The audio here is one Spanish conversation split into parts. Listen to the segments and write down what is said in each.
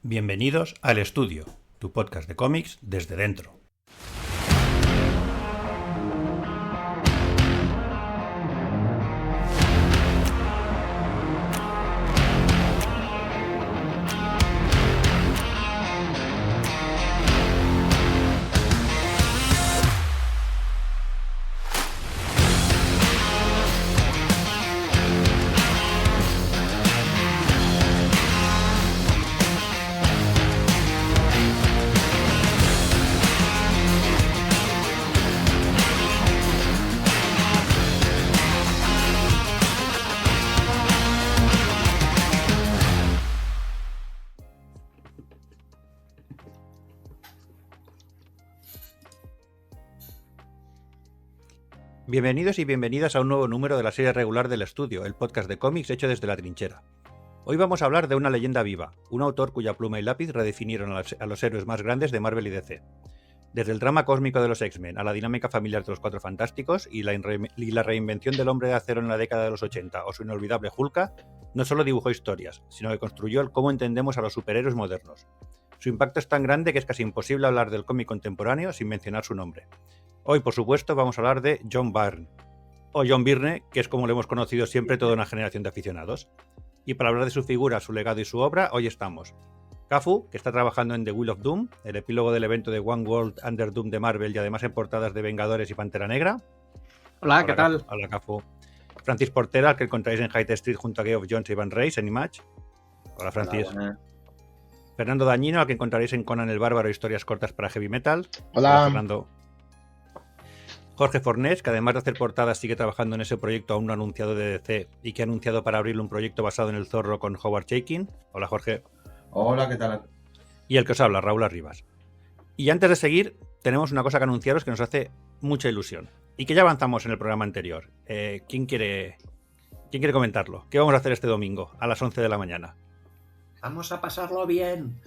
Bienvenidos al Estudio, tu podcast de cómics desde dentro. Bienvenidos y bienvenidas a un nuevo número de la serie regular del Estudio, el podcast de cómics hecho desde la trinchera. Hoy vamos a hablar de una leyenda viva, un autor cuya pluma y lápiz redefinieron a los héroes más grandes de Marvel y DC. Desde el drama cósmico de los X-Men a la dinámica familiar de los Cuatro Fantásticos y la reinvención del Hombre de Acero en la década de los 80 o su inolvidable Hulka, no solo dibujó historias, sino que construyó el cómo entendemos a los superhéroes modernos. Su impacto es tan grande que es casi imposible hablar del cómic contemporáneo sin mencionar su nombre. Hoy, por supuesto, vamos a hablar de John Byrne, o John Byrne, que es como lo hemos conocido siempre toda una generación de aficionados. Y para hablar de su figura, su legado y su obra, hoy estamos Cafu, que está trabajando en The Wheel of Doom, el epílogo del evento de One World Under Doom de Marvel y además en portadas de Vengadores y Pantera Negra. Hola, ¿qué tal? Hola, Cafu. Francis Portera, al que encontráis en Hyde Street junto a Geoff Johns y Van Reis en Image. Hola, Francis. Hola, Fernando Dañino, al que encontraréis en Conan el Bárbaro, historias cortas para Heavy Metal. Hola, Fernando. Jorge Fornés, que además de hacer portadas sigue trabajando en ese proyecto aún no anunciado de DC y que ha anunciado para abrir un proyecto basado en el Zorro con Howard Chaykin. Hola, Jorge. Hola, ¿qué tal? Y el que os habla, Raúl Arribas. Y antes de seguir, tenemos una cosa que anunciaros que nos hace mucha ilusión y que ya avanzamos en el programa anterior. ¿Quién quiere comentarlo? ¿Qué vamos a hacer este domingo a las 11 de la mañana? Vamos a pasarlo bien.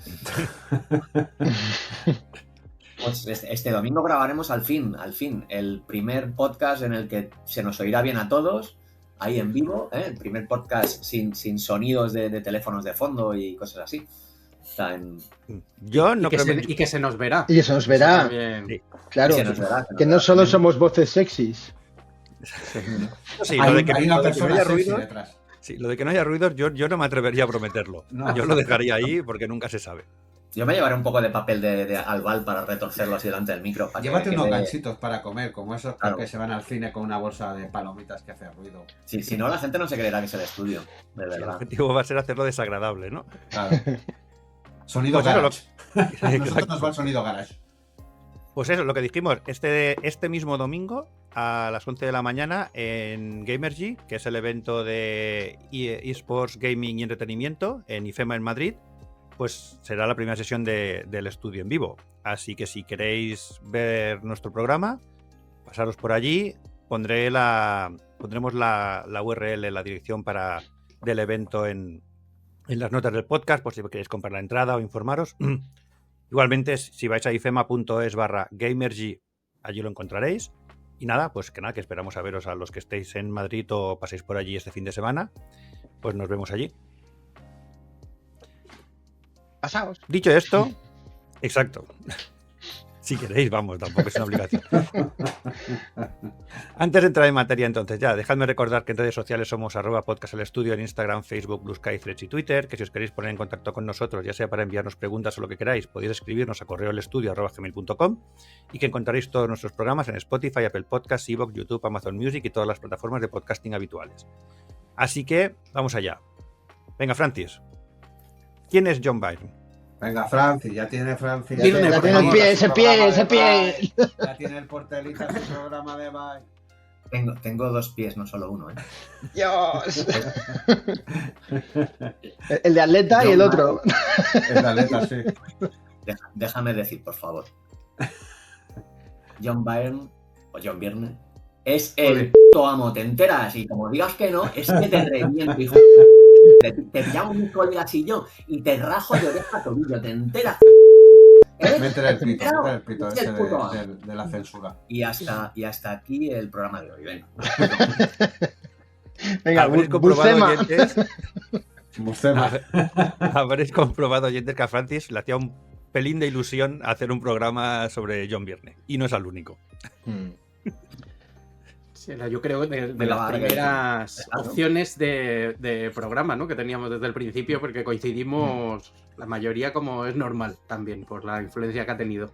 Pues este domingo grabaremos al fin, el primer podcast en el que se nos oirá bien a todos, ahí en vivo, el primer podcast sin sonidos de teléfonos de fondo y cosas así. Yo no creo y que se nos verá. y eso nos verá. Sí. Claro, Se nos verá, que no solo somos voces sexys. Sí, Hay, lo de que, hay una lo de que no persona haya sexy ruidos, detrás. sí, lo de que no haya ruidos, yo no me atrevería a prometerlo. No. Yo lo dejaría ahí porque nunca se sabe. Yo me llevaré un poco de papel de albal para retorcerlo así delante del micro. Para Llévate que unos quede- ganchitos para comer, como esos Claro. que se van al cine con una bolsa de palomitas que hace ruido. Sí, si no, la gente no se creerá que es el estudio, de El verdad. objetivo va a ser hacerlo desagradable, ¿no? Claro. Sonido Pues eso, garage. A nosotros Exacto. nos va el sonido garage. Pues eso, lo que dijimos, este mismo domingo a las 11 de la mañana en Gamergy, que es el evento de eSports, Gaming y Entretenimiento en IFEMA en Madrid, pues será la primera sesión del estudio en vivo. Así que si queréis ver nuestro programa, pasaros por allí, pondremos la URL, la dirección del evento en las notas del podcast, por si queréis comprar la entrada o informaros. Igualmente, si vais a ifema.es/gamergy, allí lo encontraréis. Y nada, que esperamos a veros a los que estéis en Madrid o paséis por allí este fin de semana. Pues nos vemos allí. Pasaos. Dicho esto, exacto. Si queréis, vamos, tampoco es una obligación. Antes de entrar en materia, entonces, dejadme recordar que en redes sociales somos @podcastelestudio en Instagram, Facebook, Blue Sky, Threads y Twitter, que si os queréis poner en contacto con nosotros, ya sea para enviarnos preguntas o lo que queráis, podéis escribirnos a correoelestudio@gmail.com y que encontraréis todos nuestros programas en Spotify, Apple Podcasts, Evox, YouTube, Amazon Music y todas las plataformas de podcasting habituales. Así que, vamos allá. Venga, Francis. ¿Quién es John Byrne? Venga, Francis, ya tiene Francis. Byrne, Ya por tiene el favor. pie, ese pie. Ya tiene el portelito en su programa de Bye. Tengo dos pies, no solo uno, ¿eh? Dios. El de atleta y el otro. Es la letra, sí. Déjame decir, por favor. John Byrne, o John Byrne, es el puto amo, ¿te enteras? Y como digas que no, es que te reviento, hijo. Te llamo mi colega y yo y te rajo de oreja a tobillo, ¿te enteras? Mete el pito Es ese el puto amo. de la censura. Y hasta aquí el programa de hoy, venga. Venga, Habréis comprobado, Bucema. oyentes, Buscema. Habréis comprobado, oyentes, que a Francis le hacía un pelín de ilusión hacer un programa sobre John Byrne. Y no es el único. Sí, yo creo que de Venga, las va, primeras claro. opciones de programa, ¿no? Que teníamos desde el principio, porque coincidimos la mayoría, como es normal también, por la influencia que ha tenido.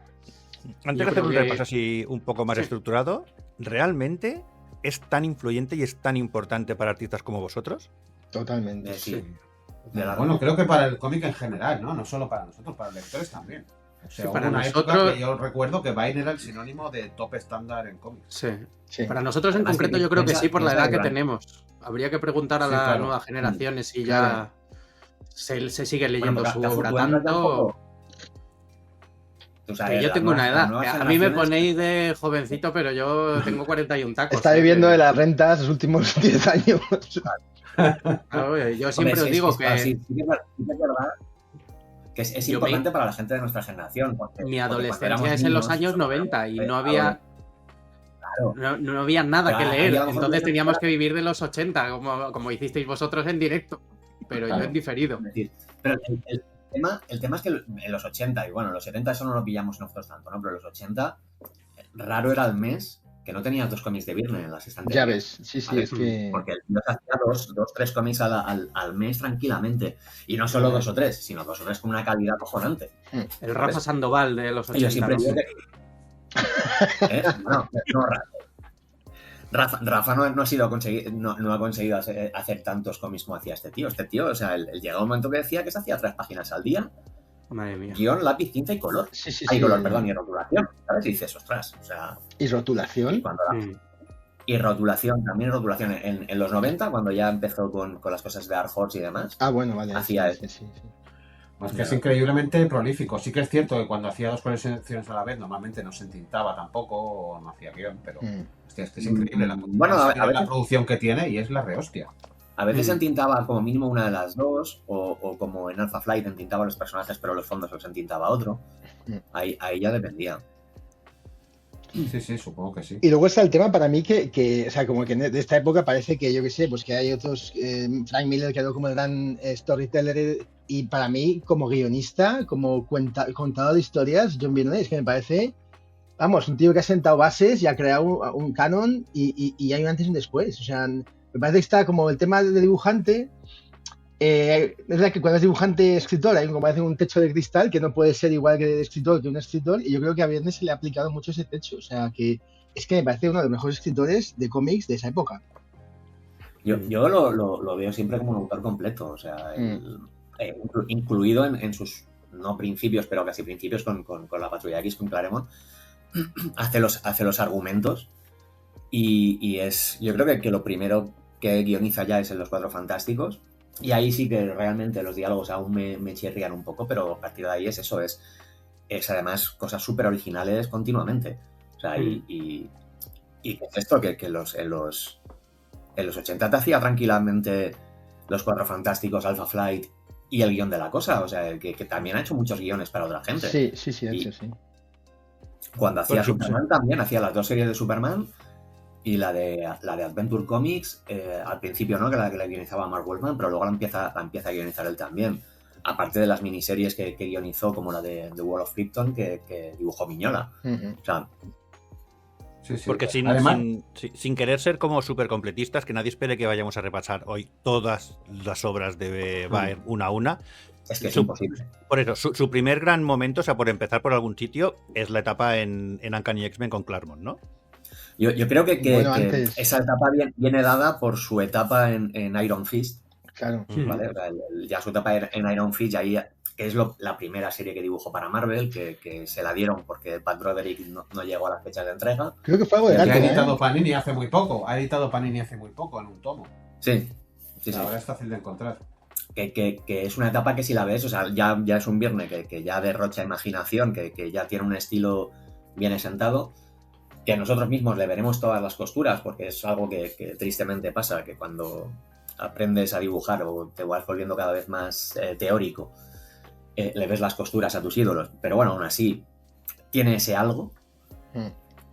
Antes Yo de hacer creo un que- repaso así un poco más Sí. estructurado, ¿realmente es tan influyente y es tan importante para artistas como vosotros? Totalmente. Sí. De la Bueno, creo que para el cómic en general, ¿no? No solo para nosotros, para lectores también. O sea, Sí, hubo para una época nosotros- que yo recuerdo que Vine era el sinónimo de top estándar en cómics. Sí. Sí. Para nosotros en Además, concreto que yo creo que piensa- sí, por la piensa edad que igual. tenemos. Habría que preguntar a Sí, las claro. nuevas generaciones si Claro. ya se sigue leyendo Bueno, su pero obra tú entras ya un tanto. poco- O sea, Que yo las tengo una nuevas- las edad. nuevas Que a mí me generaciones- ponéis de jovencito, pero yo tengo 41 tacos. Está o sea viviendo que- de las rentas los últimos 10 años. Claro, yo siempre Hombre, os digo que sí que es verdad que es Yo importante para la gente de nuestra generación. Porque, mi porque cuando adolescencia éramos es en los niños, años 90 y no Claro. había, no había nada que Claro, leer. ahí a lo mejor Entonces no- teníamos que vivir de los 80, como hicisteis vosotros en directo. Pero Claro. yo en diferido. Es decir, pero el tema es que en los 80, y bueno, en los 70 eso no lo pillamos nosotros tanto, ¿no? Pero en los 80, raro era el mes que no tenías 2 cómics de Byrne en las estanterías. Ya ves, sí, Vale. es que. Porque el tío se hacía 3 cómics al mes tranquilamente. Y no solo 2 o 3, sino 2 o 3 con una calidad cojonante. El Rafa Sandoval de los Y yo 80. siempre ¿no? digo que... No, Rafa no ha sido no ha conseguido hacer tantos cómics como hacía este tío. Este tío, o sea, él llegaba un momento que decía que se hacía 3 páginas al día, Madre mía. guión, lápiz, tinta y color. Sí. Ay, color, perdón, y rotulación. ¿Sabes? Y dices, ostras, o sea... Y Y, rotulación. cuando Mm. y rotulación, también rotulación. En los 90, cuando ya empezó con las cosas de Dark Horse y demás, Ah, bueno, vale. Hacía sí. Es que es increíblemente prolífico. Sí que es cierto que cuando hacía 2 colecciones a la vez, normalmente no se entintaba tampoco o no hacía guión, pero hostia, es que es increíble Bueno, a la veces- producción que tiene y es la rehostia. a veces Mm. entintaba como mínimo una de las dos, o como en Alpha Flight entintaba los personajes, pero los fondos los entintaba otro. Mm. Ahí ya dependía. Sí, supongo que sí. Y luego está el tema para mí que, o sea, como que de esta época parece que, yo qué sé, pues que hay otros, Frank Miller quedó como el gran storyteller y para mí como guionista, como contador de historias, John Byrne, es que me parece, vamos, un tío que ha sentado bases y ha creado un canon y hay un antes y un después. O sea, me parece que está como el tema de dibujante. Es verdad que cuando es dibujante escritor hay como parece un techo de cristal que no puede ser igual que de escritor que un escritor, y yo creo que a Byrne se le ha aplicado mucho ese techo. O sea, que es que me parece uno de los mejores escritores de cómics de esa época. Yo lo veo siempre como un autor completo, o sea, incluido en sus, no principios, pero casi principios con la Patrulla X, con Claremont, hace los argumentos y es, yo creo que lo primero que guioniza ya es en Los Cuatro Fantásticos, y ahí sí que realmente los diálogos aún me chirrían un poco, pero a partir de ahí es además cosas súper originales continuamente. O sea, y ¿qué es esto? Que en los 80 te hacía tranquilamente Los Cuatro Fantásticos, Alpha Flight y el guión de la cosa. O sea, que también ha hecho muchos guiones para otra gente. Sí, Y- hecho, sí. Cuando hacía Pues, Superman también hacía las 2 series de Superman y la de Adventure Comics, al principio no, que la guionizaba Mark Wolfman, pero luego la empieza a guionizar él también. Aparte de las miniseries que guionizó, como la de The Wall of Krypton, que dibujó Miñola. O sea, Sí. Porque Además, sin querer ser como súper completistas, que nadie espere que vayamos a repasar hoy todas las obras de Byrne una a una. es que es Su- imposible. Por eso, su primer gran momento, o sea, por empezar por algún sitio, es la etapa en Uncanny X-Men con Claremont, ¿no? Yo creo que Bueno, antes. esa etapa viene dada por su etapa en Iron Fist, Claro. ¿vale? O sea, ya su etapa en Iron Fist, ahí, que es la primera serie que dibujó para Marvel, que se la dieron porque Pat Broderick no llegó a las fechas de entrega. Creo que fue algo de que ha arte, editado Panini hace muy poco. Ha editado Panini hace muy poco en un tomo. Sí. Ahora es fácil de encontrar. Que es una etapa que si la ves, o sea, ya es un Byrne que ya derrocha imaginación, que ya tiene un estilo bien asentado, que nosotros mismos le veremos todas las costuras, porque es algo que tristemente pasa, que cuando aprendes a dibujar o te vas volviendo cada vez más teórico, le ves las costuras a tus ídolos, pero bueno, aún así tiene ese algo.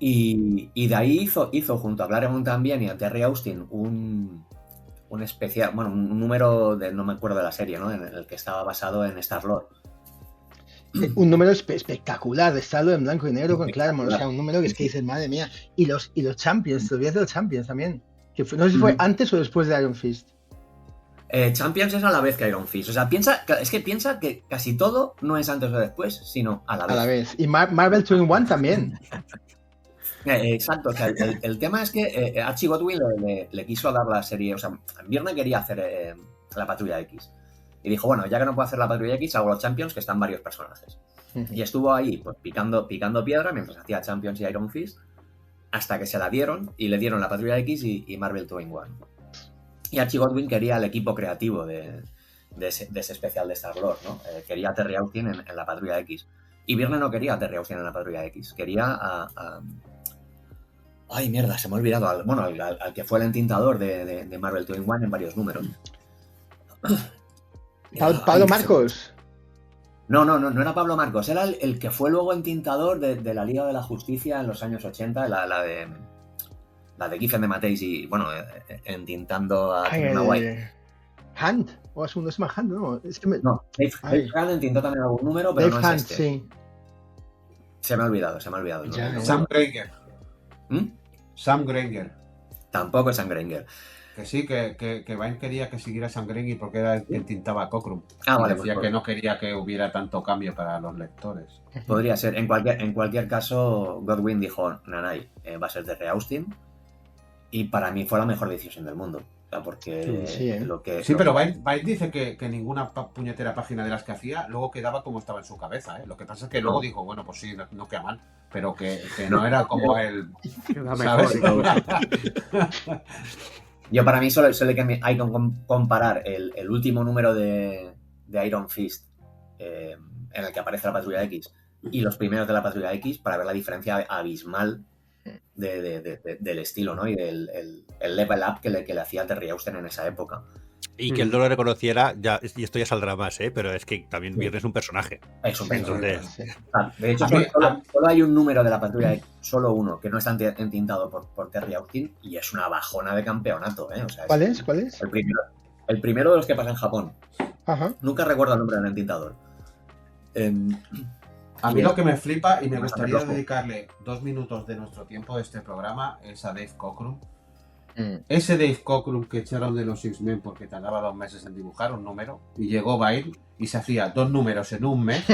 Y de ahí hizo junto a Claremont también y a Terry Austin un especial, bueno, un número de, no me acuerdo de la serie, ¿no? En el que estaba basado en Star-Lord. Un número espectacular de Star-Lord en blanco y negro con Claremont, o sea, un número que es que dices, madre mía. Y los Champions, te olvidas de los Champions también. Que no sé si fue antes o después de Iron Fist. Champions es a la vez que Iron Fist. O sea, piensa que casi todo no es antes o después, sino a la vez. A la vez. Y Marvel 2-in-1 también. Exacto. O sea, el tema es que Archie Godwin le quiso dar la serie. O sea, Byrne quería hacer la Patrulla X. Y dijo, bueno, ya que no puedo hacer la Patrulla X, hago los Champions, que están varios personajes. Y estuvo ahí, pues, picando piedra mientras hacía Champions y Iron Fist, hasta que se la dieron y le dieron la Patrulla X y Marvel 2-in-1. Y Archie Godwin quería el equipo creativo de ese especial de Star-Lord, ¿no? Quería a Terry Austin en la Patrulla X. Y Byrne no quería a Terry Austin en la Patrulla X. Quería Ay, mierda, se me ha olvidado. Al que fue el entintador de Marvel 2-in-1 en varios números. Pablo Marcos. No era Pablo Marcos. Era el que fue luego entintador de la Liga de la Justicia en los años 80, la de Giffen de Mateis y, bueno, entintando a Trina White. Hunt, o es no se llama Hunt, ¿no? Es que No, Dave Hunt entintó también algún número, pero Dave no Hunt, es este. sí. Se me ha olvidado. Ya, Sam Granger. Sam Granger. Tampoco es Sam Granger. Que sí, que Vine quería que siguiera Sam Granger porque era el que tintaba a Cockrum. Vale. Decía que no quería que hubiera tanto cambio para los lectores. Podría ser. En cualquier caso, Godwin dijo, Nanay, va a ser Terry Austin. Y para mí fue la mejor decisión del mundo. O sea, porque pero Vine dice que ninguna puñetera página de las que hacía luego quedaba como estaba en su cabeza, ¿eh? Lo que pasa es que luego dijo, bueno, pues sí, no queda mal, pero que no era como él, ¿sabes? Yo para mí solo hay que comparar el último número de Iron Fist en el que aparece la Patrulla X y los primeros de la Patrulla X para ver la diferencia abismal del estilo, ¿no? Y del level up que le hacía Terry Austin en esa época. Y que él no lo reconociera, y esto ya saldrá más, pero es que también Byrne es un personaje. Es un personaje. Entonces... De hecho, solo hay un número de la Patrulla X, solo uno, que no está entintado por Terry Austin y es una bajona de campeonato, ¿eh? O sea, ¿Cuál es? El primero de los que pasa en Japón. Ajá. Nunca recuerdo el nombre del entintador. A mí lo que me flipa y me gustaría dedicarle 2 minutos de nuestro tiempo de este programa es a Dave Cockrum. Ese Dave Cockrum que echaron de los X-Men porque tardaba 2 meses en dibujar un número y llegó Byrne y se hacía 2 números en un mes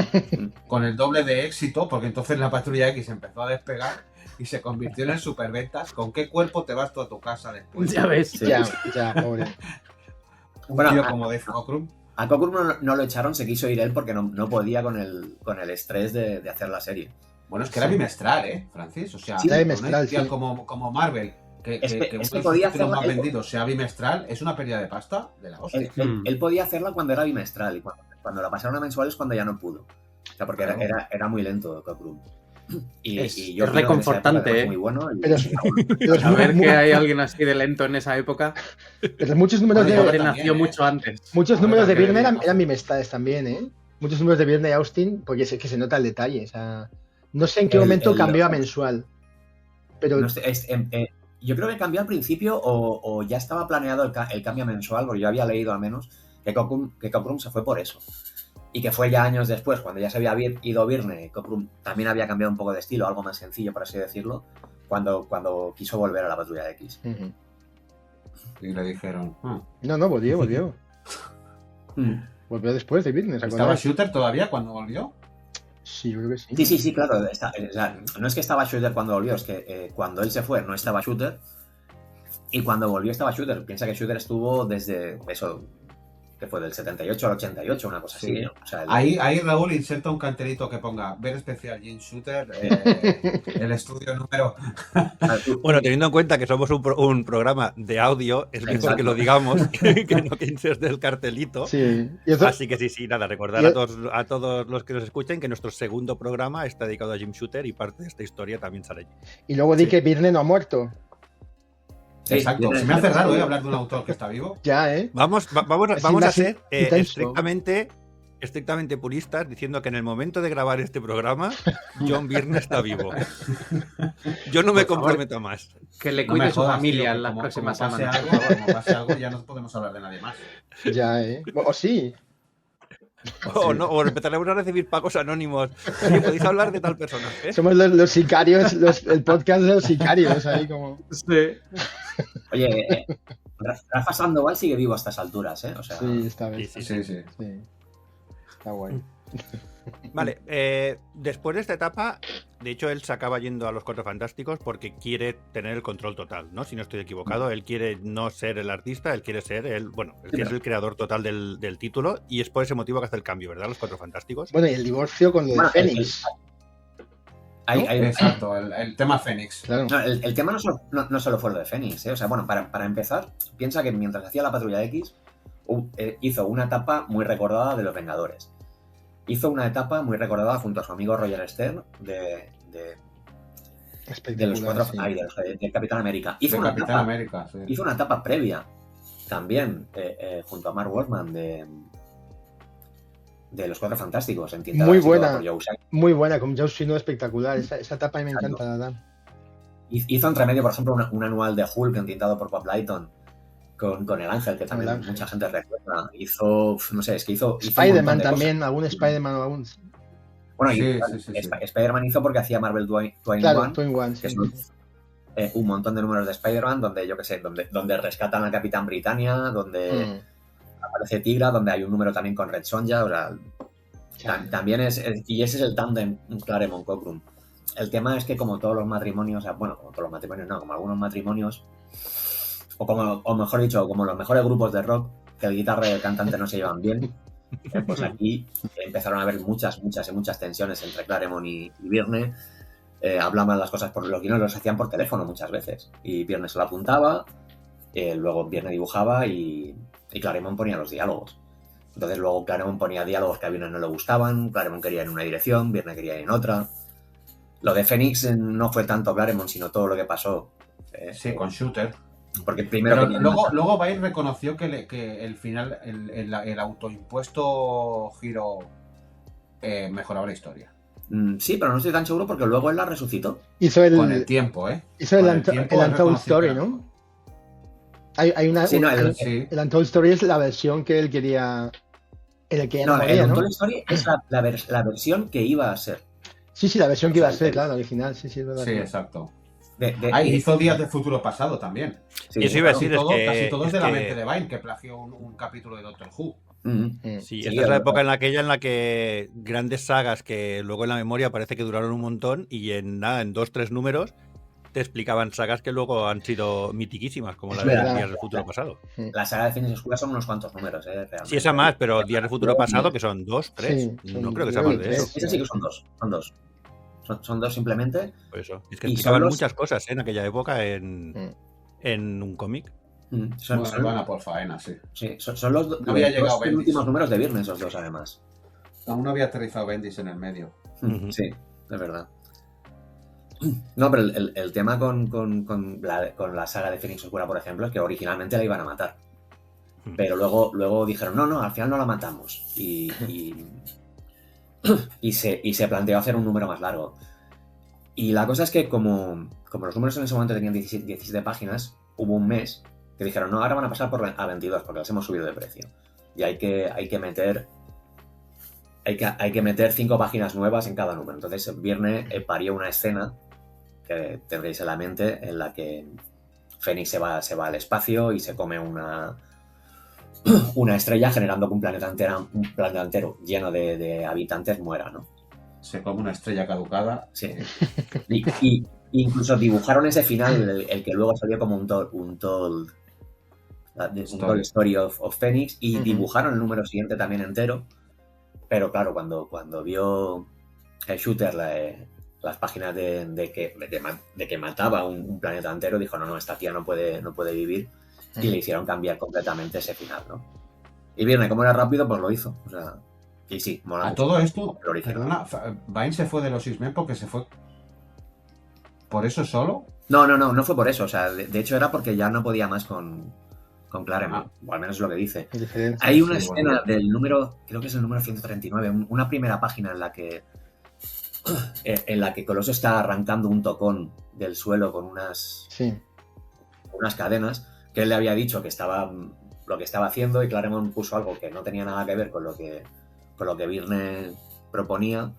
con el doble de éxito porque entonces la Patrulla X empezó a despegar y se convirtió en el superventas. ¿Con qué cuerpo te vas tú a tu casa después? Ya ves. Sí. Ya, pobre. Un tío como Dave Cockrum. A Cockrum no lo echaron, se quiso ir él porque no podía con el estrés de hacer la serie. Bueno, es que era bimestral, Francis. O sea, era bimestral, sí. como Marvel, que uno de los títulos más vendidos sea bimestral, es una pérdida de pasta de la hostia. Él podía hacerla cuando era bimestral y cuando la pasaron a mensual es cuando ya no pudo. O sea, porque era muy lento Cockrum. Y yo es reconfortante, muy bueno. Pero saber que hay alguien así de lento en esa época. Pero muchos números nació mucho antes. Muchos números de Byrne eran bimestrales también, ¿eh? Muchos números de Byrne y Austin, porque es que se nota el detalle. O sea, no sé en qué momento cambió a mensual. Pero no sé, yo creo que cambió al principio o ya estaba planeado el cambio mensual, porque yo había leído al menos que Cockrum se fue por eso. Y que fue ya años después, cuando ya se había ido Byrne, Cockrum también había cambiado un poco de estilo, algo más sencillo, por así decirlo, cuando quiso volver a la Patrulla X. Y le dijeron... No, volvió. Volvió después de Byrne. ¿Estaba Shooter todavía cuando volvió? Sí, yo creo que sí. Sí, claro. No es que estaba Shooter cuando volvió, es que cuando él se fue no estaba Shooter y cuando volvió estaba Shooter. Piensa que Shooter estuvo desde eso... que fue del 78 al 88, una cosa así, ¿no? O sea, ahí Raúl inserta un cartelito que ponga ver especial Jim Shooter, el estudio número... Bueno, teniendo en cuenta que somos un programa de audio, es mejor que lo digamos que no que inserte el cartelito. Sí. Así que sí, nada, recordar a todos los que nos escuchen que nuestro segundo programa está dedicado a Jim Shooter y parte de esta historia también sale allí. Y luego di que Byrne no ha muerto. Exacto, se me hace raro hablar de un autor que está vivo. Ya, Vamos a ser estrictamente estrictamente puristas diciendo que en el momento de grabar este programa, John Byrne está vivo. Yo no me comprometo más. Que le No me cuide su jodas, familia tío, en las como próximas pase semanas. como pase algo, ya no podemos hablar de nadie más. Ya, O sí. O empezaremos a recibir pagos anónimos. Oye, ¿podéis hablar de tal personaje? Somos los sicarios, el podcast de los sicarios, ahí como... Sí. Oye, Rafa Sandoval sigue vivo a estas alturas, ¿eh? O sea, Sí, está bien. Sí. Sí. Está guay. Vale, después de esta etapa, de hecho, él se acaba yendo a los Cuatro Fantásticos porque quiere tener el control total, ¿no? Si no estoy equivocado, él quiere no ser el artista, él quiere ser él quiere ser el creador total del título, y es por ese motivo que hace el cambio, ¿verdad? Los Cuatro Fantásticos. Bueno, y el divorcio con lo de Bueno, Fénix. Exacto, el tema Fénix. Claro. No, el tema no solo fue lo de Fénix, ¿eh? O sea, bueno, para empezar, piensa que mientras hacía la Patrulla X, hizo una etapa muy recordada de los Vengadores. Hizo una etapa muy recordada junto a su amigo Roger Stern de los Cuatro, Sí. de Capitán América. Hizo De una Capitán etapa, América, sí. hizo una etapa previa también junto a Mark Wolfman de los Cuatro Fantásticos. Muy buena. Por Joe Sacco. Muy buena, con Joe Sino espectacular. Esa etapa a mí me encanta, la verdad. Hizo entre medio, por ejemplo, un anual de Hulk entintado por Bob Lighton con el Ángel, que también El Ángel. mucha gente recuerda. Hizo, no sé, es que hizo un Spider-Man montón de también, cosas. algún Spider-Man o algún... Bueno, Sí. Spider-Man hizo porque hacía Marvel 21, Claro, Twin One, que sí. son un montón de números de Spider-Man donde, yo qué sé, donde rescatan al Capitán Britannia, donde aparece Tigra, donde hay un número también con Red Sonja, o sea, también y ese es el tándem Claremont Cockrum. El tema es que como todos los matrimonios, o sea, bueno, como todos los matrimonios no, como algunos matrimonios, o mejor dicho, como los mejores grupos de rock, que el guitarra y el cantante no se llevan bien, pues aquí empezaron a haber muchas tensiones entre Claremont y Byrne. Hablaban las cosas por los guiones, los hacían por teléfono muchas veces, y Byrne se lo apuntaba, luego Byrne dibujaba y Claremont ponía los diálogos. Entonces luego Claremont ponía diálogos que a Byrne no le gustaban, Claremont quería ir en una dirección, Byrne quería ir en otra. Lo de Fénix no fue tanto Claremont, sino todo lo que pasó. Sí, con Shooter. Porque primero... Pero luego Byrne reconoció que el final, el autoimpuesto giro mejoraba la historia. Sí, pero no estoy tan seguro porque luego él la resucitó. Hizo Con el tiempo, hizo Con el Untold Story, ¿no? Hay una... Sí, no, Sí. El Untold Story es la versión que él quería... En el que ya no moría, el ¿no? Untold Story es la versión que iba a ser. Sí, la versión que iba a ser, claro, la original, sí, es verdad. Sí, exacto. Ahí hizo Días de Futuro Pasado también. Sí, Eso iba a decir, Casi todo es de la que- mente de Byrne, que plagió un capítulo de Doctor Who. Mm. Sí, Sí, esta es la época en la que grandes sagas que luego en la memoria parece que duraron un montón y en 2-3 números te explicaban sagas que luego han sido mitiquísimas, como Es la de verdad. Días del Futuro Pasado. La saga de Fénix Oscura son unos cuantos números, realmente. Sí, esa más, pero Días del Futuro Pasado, que son 2, 3. Sí, No son creo que sea nueve más y de eso. tres. Esa sí que son dos. Son dos simplemente. Por eso. Es que Y explicaban son los- muchas cosas en aquella época en un cómic. Son Van a por faena, sí. son los No había los llegado dos Bendis. últimos números de Viernes, esos dos, además. Aún no había aterrizado Bendis en el medio. Ujú. Sí, es verdad. No, pero el tema con la saga de Fénix Oscura, por ejemplo, es que originalmente la iban a matar. Pero luego dijeron, no, al final no la matamos. Y se planteó hacer un número más largo. Y la cosa es que como los números en ese momento tenían 17 páginas, hubo un mes que dijeron, no, ahora van a pasar a 22 porque las hemos subido de precio. Y hay que meter 5 páginas nuevas en cada número. Entonces Byrne parió una escena que tendréis en la mente en la que Fénix se va al espacio y se come una estrella, generando que un planeta entero lleno de habitantes muera, ¿no? Se come una estrella caducada. Sí. Y incluso dibujaron ese final, el que luego salió como un Told Story of Phoenix, y dibujaron el número siguiente también entero. Pero claro, cuando vio el Shooter las páginas de que mataba un planeta entero, dijo, no, esta tía no puede vivir, y le hicieron cambiar completamente ese final, ¿no? Y Byrne, como era rápido, pues lo hizo. O sea, y sí, mola A mucho. todo esto, El original. perdona, Byrne se fue de los X-Men porque se fue por eso solo. No fue por eso. O sea, de hecho era porque ya no podía más con con Claremont, o al menos es lo que dice. Diferencia, Hay una sí, escena del número, creo que es el número 139, una primera página en la que Coloso está arrancando un tocón del suelo con unas cadenas, que él le había dicho que estaba lo que estaba haciendo, y Claremont puso algo que no tenía nada que ver con lo que Byrne proponía,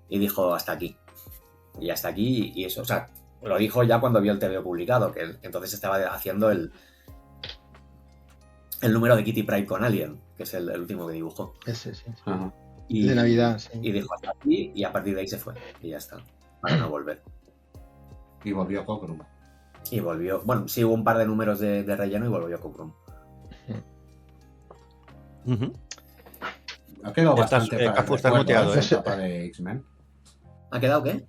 y dijo hasta aquí. Y hasta aquí, y eso, o sea, lo dijo ya cuando vio el TVO publicado, que entonces estaba haciendo el número de Kitty Pryde con Alien, que es el último que dibujó. Ese, sí. Ajá. De Navidad, sí. Y dijo hasta aquí, y a partir de ahí se fue. Y ya está, para no volver. Y volvió Cockrum. Y volvió, bueno, sí hubo un par de números de relleno y volvió Cockrum. Ha quedado bastante para el estás muteado, esa etapa de X-Men. ¿Ha quedado qué?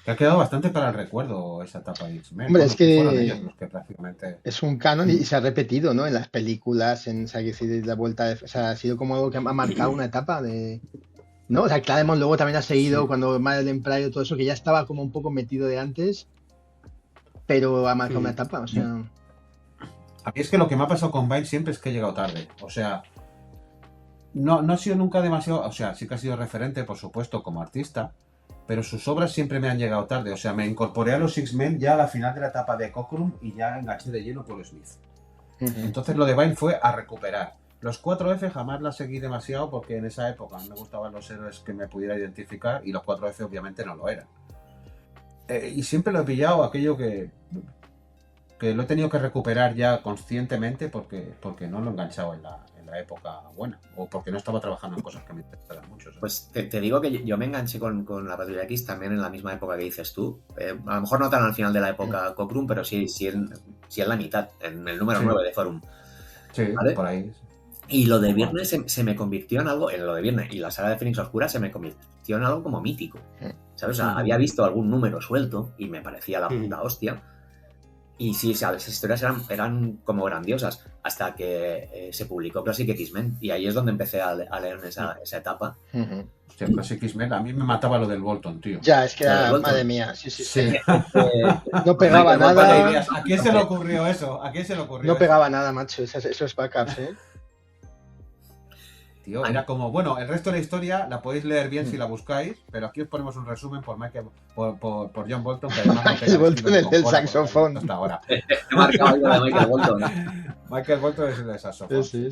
Que ha quedado bastante para el recuerdo esa etapa de X-Men. Hombre, es que fueron ellos los que prácticamente... es un canon y se ha repetido, ¿no? En las películas, o sea, que sí, la vuelta de, o sea, ha sido como algo que ha marcado una etapa de... ¿No? O sea, Claremont luego también ha seguido cuando Madeleine Pryor y todo eso, que ya estaba como un poco metido de antes, pero ha marcado una etapa, o sea... A mí es que lo que me ha pasado con Vine siempre es que he llegado tarde. O sea, no ha sido nunca demasiado... O sea, sí que ha sido referente, por supuesto, como artista, pero sus obras siempre me han llegado tarde. O sea, me incorporé a los X-Men ya a la final de la etapa de Cockrum y ya enganché de lleno por Smith. Entonces lo de Vine fue a recuperar. Los 4F jamás las seguí demasiado porque en esa época me gustaban los héroes que me pudiera identificar y los 4F obviamente no lo eran. Y siempre lo he pillado aquello que lo he tenido que recuperar ya conscientemente porque no lo he enganchado en la época buena o porque no estaba trabajando en cosas que me interesaran mucho, ¿sabes? Pues te digo que yo me enganché con la Patrulla X también en la misma época que dices tú. A lo mejor no tan al final de la época Cockrum, pero sí en la mitad, en el número 9 de Forum. Sí, ¿vale? Por ahí. Y lo de Viernes se me convirtió en algo, en lo de Viernes y la saga de Fénix Oscura se me convirtió en algo como mítico, ¿sabes? O sea, había visto algún número suelto y me parecía la puta hostia. Y sí, o sea, esas historias eran como grandiosas hasta que se publicó Classic X-Men y ahí es donde empecé a leer en esa etapa. Hostia, Classic X-Men, a mí me mataba lo del Bolton, tío. Ya, es que era, madre mía, sí. No pegaba Michael nada. Bolton, ¿a quién se le ocurrió eso? ¿A quién se le ocurrió No pegaba nada, macho, eso es backups, ¿eh? Tío, era como, bueno, el resto de la historia la podéis leer bien si la buscáis, pero aquí os ponemos un resumen por John Bolton, que además no Michael Bolton es el saxofón. Hasta ahora. He marcado algo de Michael Bolton. Michael Bolton es el de saxofón. Sí.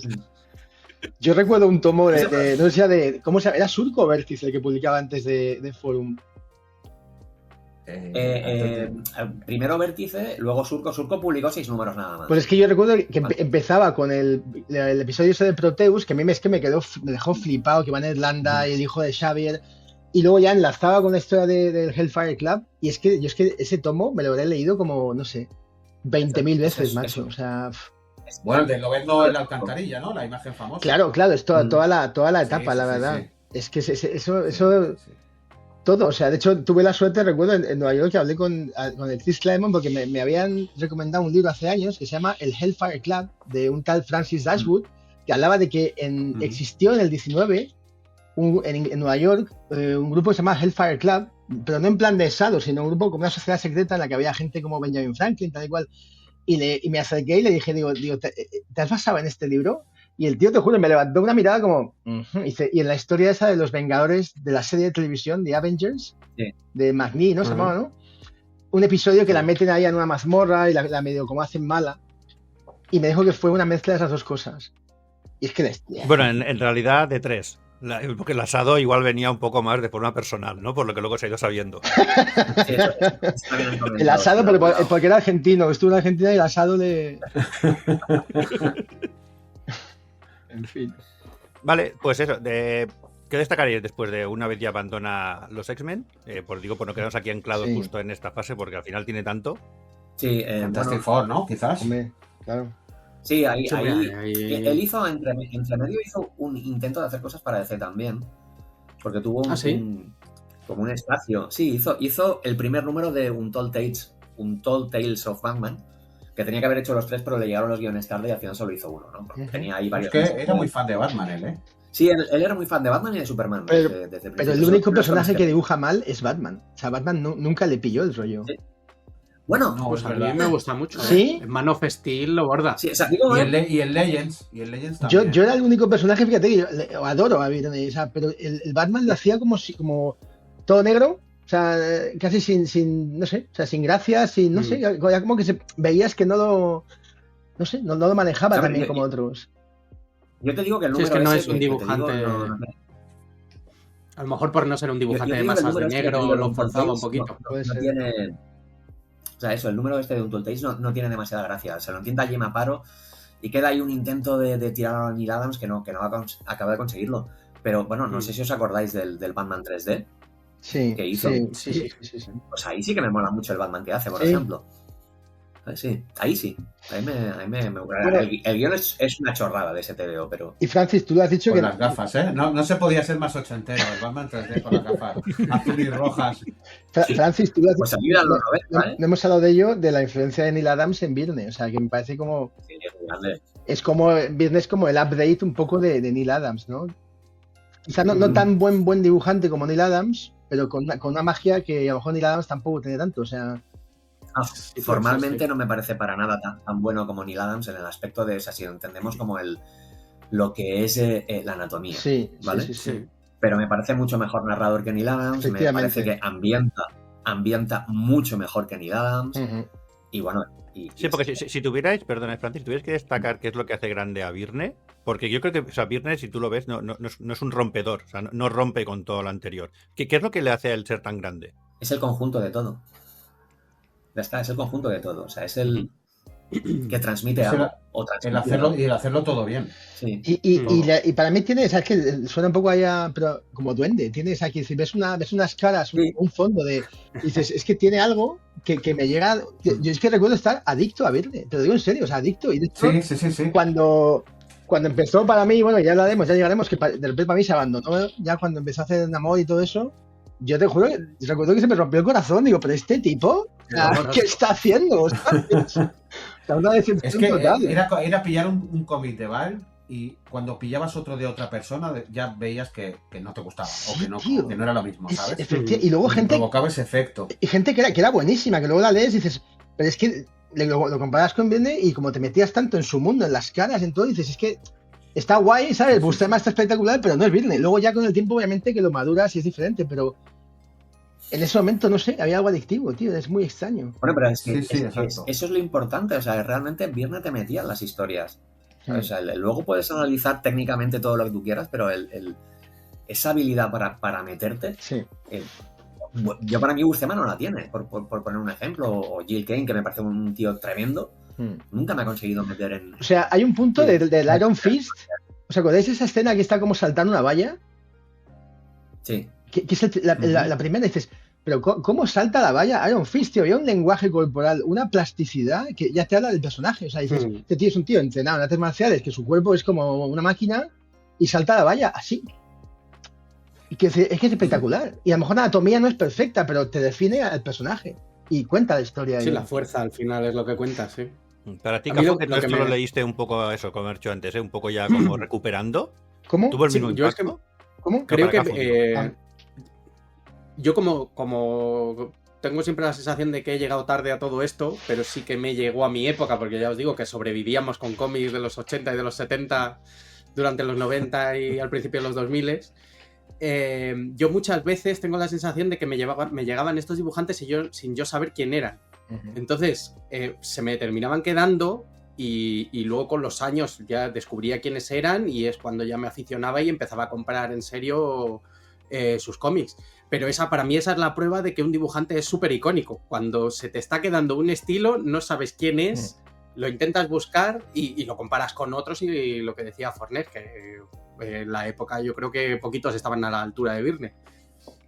Yo recuerdo un tomo de no sé si era de, ¿cómo se llama? ¿Era Surco o Vértice el que publicaba antes de Forum? Primero Vértice, luego Surco. Surco publicó 6 números nada más. Pues es que yo recuerdo que empezaba con el episodio ese de Proteus, que a mí me dejó flipado, que va en Irlanda y el hijo de Xavier, y luego ya enlazaba con la historia del Hellfire Club, y es que ese tomo me lo habré leído como, no sé, 20.000 veces, macho. O sea... Bueno, el de Lobezno en la alcantarilla, ¿no? La imagen famosa. Claro, es toda la etapa, la verdad. Sí. Es que eso todo, o sea, de hecho tuve la suerte, recuerdo, en Nueva York que hablé con el Chris Claremont porque me habían recomendado un libro hace años que se llama El Hellfire Club, de un tal Francis Dashwood, que hablaba de que existió en el 19 en Nueva York un grupo que se llama Hellfire Club, pero no en plan de SADO, sino un grupo como una sociedad secreta en la que había gente como Benjamin Franklin, tal y cual. Y me acerqué y le dije, digo, ¿te has basado en este libro? Y el tío, te juro, me levantó una mirada como... Y en la historia esa de los Vengadores de la serie de televisión, The Avengers, de McNee, ¿no? Se llamaba, ¿no? Un episodio que la meten ahí en una mazmorra y la medio como hacen mala. Y me dijo que fue una mezcla de esas dos cosas. Y es que... Bueno, en realidad de 3. Porque el asado igual venía un poco más de forma personal, ¿no? Por lo que luego se ha ido sabiendo. Sí, el asado, porque era argentino. Estuvo en Argentina y el asado le... En fin. Vale, pues eso. ¿Qué destacaríais después de una vez ya abandona los X-Men? Por no quedarnos aquí anclados justo en esta fase, porque al final tiene tanto. Sí, Fantastic Four, ¿no? Quizás. Hombre, claro. Sí, ahí él hizo, entre medio hizo un intento de hacer cosas para DC también, porque tuvo como un espacio. Sí, hizo el primer número de Untold Tales of Batman, que tenía que haber hecho los 3, pero le llegaron los guiones tarde y al final solo hizo 1, ¿no? Porque tenía ahí varios... Es que era muy fan de Batman, él, ¿eh? Sí, él era muy fan de Batman y de Superman. Pero el único personaje que dibuja mal es Batman. O sea, Batman nunca le pilló el rollo. Sí. Bueno, No, Pues es a mí verdad. me gusta mucho. ¿Sí? Man of Steel lo borda. sí, o sea, digo, Y el Legends también. Yo era el único personaje, fíjate, que yo adoro a Byrne, o sea, pero el Batman lo hacía como todo negro, o sea, casi sin, no sé, o sea, sin gracia, sin, no sé, ya como que veías que no sé, no lo manejaba A ver, también como otros. yo te digo que el Sí, número es que no ese es un que te digo, dibujante. A lo mejor por no ser un yo dibujante te de digo que el masas de número este negro de lo Untold forzaba un Tales poquito. Puede no ser. tiene... O sea, eso, el número este de Untold Tales no tiene demasiada gracia. Se lo entienda Jim Aparo y queda ahí un intento de tirar a Neil Adams que no acaba de conseguirlo. Pero bueno, no sé si os acordáis del Batman 3D Sí, que hizo. sí. Pues ahí sí que me mola mucho el Batman que hace, por Sí. ejemplo. Sí, ahí sí. Ahí me... Bueno. El guión es una chorrada de ese TVO, pero... Y Francis, tú lo has dicho Con que las gafas, ¿eh? No se podía ser más ochentero. El Batman 3D con las gafas azul y rojas. Francis, tú lo has Pues dicho, a mí eran los 90, ¿eh? no hemos hablado de ello, de la influencia de Neil Adams en Byrne, o sea, que me parece como, Sí, es muy grande. es como, Byrne es como el update un poco de Neil Adams, ¿no? Quizá no tan buen dibujante como Neil Adams, pero con una magia que a lo mejor Neil Adams tampoco tiene tanto, o sea... Sí, Formalmente sí. no me parece para nada tan bueno como Neil Adams en el aspecto de, o sea, si lo entendemos como lo que es la anatomía, Sí, ¿vale? Sí. Pero me parece mucho mejor narrador que Neil Adams, me Efectivamente. parece que ambienta mucho mejor que Neil Adams, Ujú. y bueno... Sí, porque si tuvierais, perdona, Francis, tuvierais que destacar qué es lo que hace grande a Byrne, porque yo creo que, o sea, Byrne, si tú lo ves, no es un rompedor, o sea, no rompe con todo lo anterior. ¿Qué es lo que le hace a él ser tan grande? Es el conjunto de todo. Ya está, es el conjunto de todo, o sea, es el que transmite Es algo. O transmite el hacerlo todo bien. Sí. Y para mí tiene, ¿sabes qué? Suena un poco allá, pero como duende, tienes aquí, si ves unas caras, Sí. un fondo de, dices, es que tiene algo que me llega, yo es que recuerdo estar adicto a Byrne, te lo digo en serio, o sea, adicto, y de hecho, Sí. cuando empezó para mí, bueno, ya hablaremos, ya llegaremos, que de repente para mí se abandonó, ya cuando empezó a hacer Namor y todo eso, yo te juro, recuerdo que se me rompió el corazón, digo, pero este tipo, ¿qué está haciendo? Una decepción Es que total. era pillar un cómic de Val y cuando pillabas otro de otra persona ya veías que no te gustaba o que no era lo mismo, ¿sabes? Y luego gente provocaba ese efecto. Y gente que era buenísima, que luego la lees y dices, pero es que lo comparas con Byrne y como te metías tanto en su mundo, en las caras, en todo, y dices, es que está guay, ¿sabes? El Bustema está espectacular, pero no es Byrne. Luego ya con el tiempo, obviamente, que lo maduras y es diferente, pero en ese momento, no sé, había algo adictivo, tío, es muy extraño. Bueno, pero es que exacto. eso es lo importante, o sea, realmente Byrne te metía en las historias. O sea, luego puedes analizar técnicamente todo lo que tú quieras, pero esa habilidad para meterte, sí. Yo para mí Buscema no la tiene, por poner un ejemplo, o Jill Kane, que me parece un tío tremendo, nunca me ha conseguido meter en... O sea, hay un punto del Iron Fist, ¿os acordáis de esa escena que está como saltando una valla? Sí. Que es la primera, dices, pero ¿cómo salta la valla Iron Fist, tío? Había un lenguaje corporal, una plasticidad que ya te habla del personaje. O sea, dices, este tío es un tío entrenado en artes marciales, que su cuerpo es como una máquina y salta la valla así. Y que es espectacular. Y a lo mejor la anatomía no es perfecta, pero te define al personaje y cuenta la historia. Sí, la fuerza al final es lo que cuenta, sí. Para ti, Cafo, que tú esto lo leíste un poco, eso, como he hecho antes, un poco ya como recuperando. ¿Cómo? ¿Tuvo el mismo impacto? ¿Cómo? Creo que yo como tengo siempre la sensación de que he llegado tarde a todo esto, pero sí que me llegó a mi época, porque ya os digo que sobrevivíamos con cómics de los 80 y de los 70 durante los 90 y al principio de los 2000. Yo muchas veces tengo la sensación de que me llegaban estos dibujantes sin yo saber quién eran. Entonces se me terminaban quedando y luego con los años ya descubría quiénes eran y es cuando ya me aficionaba y empezaba a comprar en serio sus cómics. Pero para mí esa es la prueba de que un dibujante es súper icónico. Cuando se te está quedando un estilo, no sabes quién es, lo intentas buscar y lo comparas con otros y lo que decía Forner, que en la época yo creo que poquitos estaban a la altura de Byrne.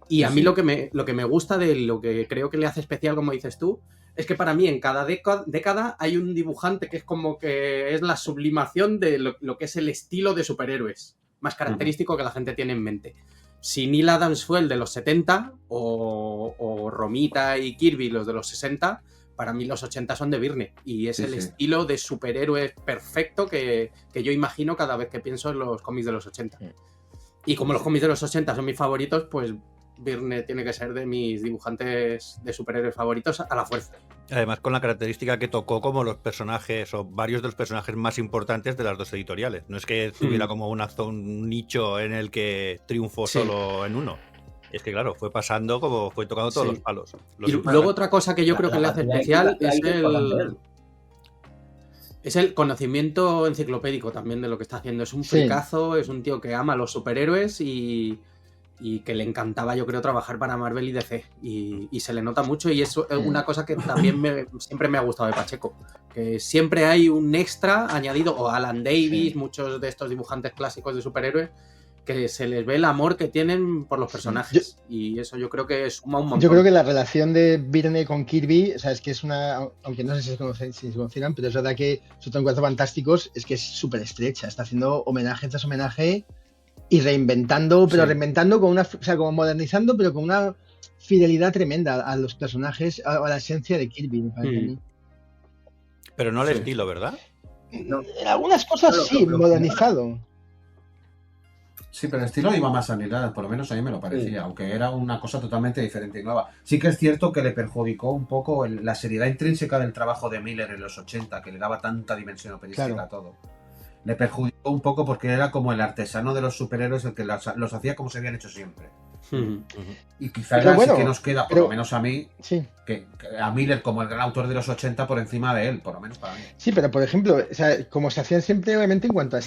Y a mí lo que me gusta de lo que creo que le hace especial, como dices tú, es que para mí en cada década hay un dibujante que es como que es la sublimación de lo que es el estilo de superhéroes más característico que la gente tiene en mente. Si Neil Adams fue el de los 70 o Romita y Kirby los de los 60, para mí los 80 son de Byrne y es el estilo de superhéroe perfecto que yo imagino cada vez que pienso en los cómics de los 80. Y como los cómics de los 80 son mis favoritos, pues Byrne tiene que ser de mis dibujantes de superhéroes favoritos a la fuerza. Además, con la característica que tocó como los personajes o varios de los personajes más importantes de las dos editoriales. No es que tuviera como un nicho en el que triunfó solo en uno. Es que, claro, fue pasando como fue tocando todos los palos. Y luego otra cosa que yo creo que le hace especial es el conocimiento enciclopédico también de lo que está haciendo. Es un fricazo, es un tío que ama los superhéroes y que le encantaba, yo creo, trabajar para Marvel y DC. Y se le nota mucho, y eso es una cosa que también siempre me ha gustado de Pacheco. Que siempre hay un extra añadido, o Alan Davis, muchos de estos dibujantes clásicos de superhéroes, que se les ve el amor que tienen por los personajes. Y eso yo creo que suma un montón. Yo creo que la relación de Byrne con Kirby, o sea, es que es una... Aunque no sé si se conocieran, pero es verdad que sobre todo en Cuatro Fantásticos es que es súper estrecha. Está haciendo homenaje tras homenaje y reinventando, pero reinventando con una... O sea, como modernizando, pero con una fidelidad tremenda a los personajes, a la esencia de Kirby, me parece a mí. Pero no al estilo, ¿verdad? No. En algunas cosas modernizado. Sí, pero el estilo iba más a mirar, por lo menos a mí me lo parecía, aunque era una cosa totalmente diferente y nueva. Sí que es cierto que le perjudicó un poco la seriedad intrínseca del trabajo de Miller en los 80, que le daba tanta dimensión operística a todo. Le perjudicó un poco porque era como el artesano de los superhéroes, el que los hacía como se habían hecho siempre. Y quizá era así que nos queda, por lo menos a mí, que a Miller como el gran autor de los 80 por encima de él, por lo menos para mí. Sí, pero por ejemplo, o sea, como se hacían siempre, obviamente, en cuanto a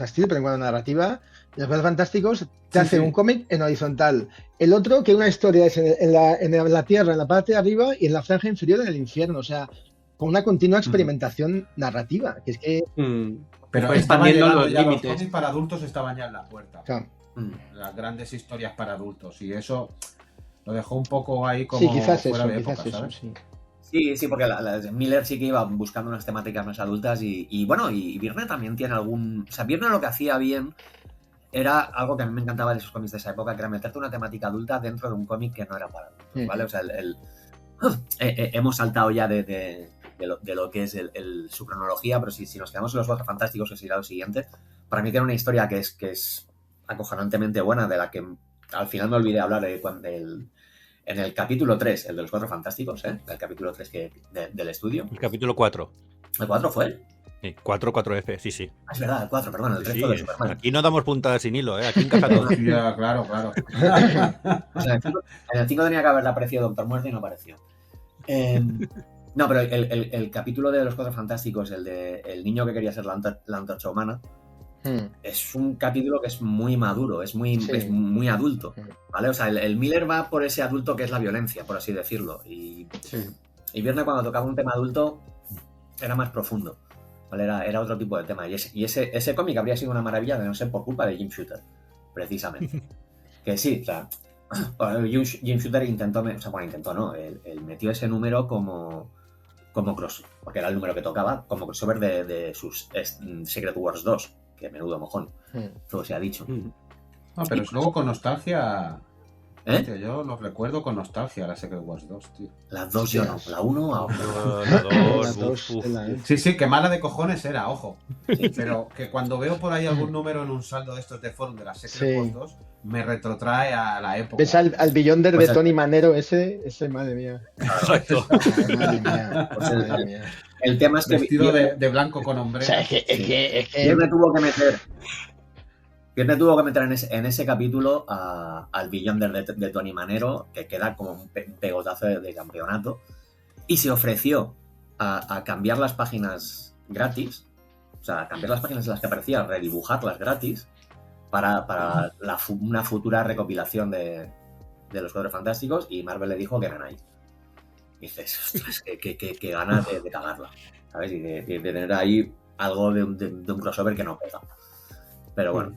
estilo, pero en cuanto a narrativa, los Cuatro Fantásticos te hacen un cómic en horizontal. El otro, que una historia es en la Tierra, en la parte de arriba, y en la franja inferior en el infierno. O sea, con una continua experimentación narrativa. Que es que... Pero expandiendo los límites. Los cómics para adultos estaban ya en la puerta. Claro. Las grandes historias para adultos, y eso lo dejó un poco ahí como fuera de época, ¿sabes? Sí, porque Miller sí que iba buscando unas temáticas más adultas y bueno, y Byrne también tiene algún... O sea, Byrne lo que hacía bien era algo que a mí me encantaba de esos cómics de esa época, que era meterte una temática adulta dentro de un cómic que no era para adultos, ¿vale? O sea, hemos saltado ya de lo que es su cronología, pero si nos quedamos en los Cuatro Fantásticos, que sería lo siguiente, para mí tiene una historia que es acojonantemente buena, de la que al final me olvidé hablar en el capítulo 3, el de los Cuatro Fantásticos, el capítulo 3 del estudio. El capítulo 4. ¿El 4 fue? Sí, 4F, sí. Es verdad, el 4, perdón, el 3 fue de Superman. Aquí no damos puntadas sin hilo, aquí encaja todo. Claro. O sea, en el 5 tenía que haber aparecido Doctor Muerte y no apareció. No, pero el capítulo de los Cuatro Fantásticos, el de el niño que quería ser la antorcha humana, es un capítulo que es muy maduro, es muy adulto, ¿vale? O sea, el Miller va por ese adulto que es la violencia, por así decirlo. Y Byrne, cuando tocaba un tema adulto, era más profundo, ¿vale? Era otro tipo de tema. Y ese cómic habría sido una maravilla de no ser por culpa de Jim Shooter, precisamente. Que sí, o sea, Jim Shooter intentó, él metió ese número como cross, porque era el número que tocaba, como crossover de sus Secret Wars 2, que menudo mojón, todo se ha dicho. No, pero luego con nostalgia... Tío, yo los recuerdo con nostalgia, la Secret Wars 2, tío. Las dos yo no, la 1 la 2. Sí, que mala de cojones era, ojo. Pero que cuando veo por ahí algún número en un saldo de estos de forum de la Secret Wars 2, me retrotrae a la época. ¿Ves al Beyonder de Tony Manero ese, madre mía? Exacto. Madre mía. El tema es que... Vestido de blanco con hombreras. O sea, es que... Yo me tuvo que meter en ese capítulo al Beyonder de Tony Manero, que queda como un pegotazo de campeonato, y se ofreció a cambiar las páginas gratis, o sea, cambiar las páginas en las que aparecía, redibujarlas gratis, para una futura recopilación de los Cuatro Fantásticos, y Marvel le dijo que ganáis. Y dices, ostras, que ganas de cagarla, ¿sabes? Y de tener ahí algo de un crossover que no pega. Pero bueno.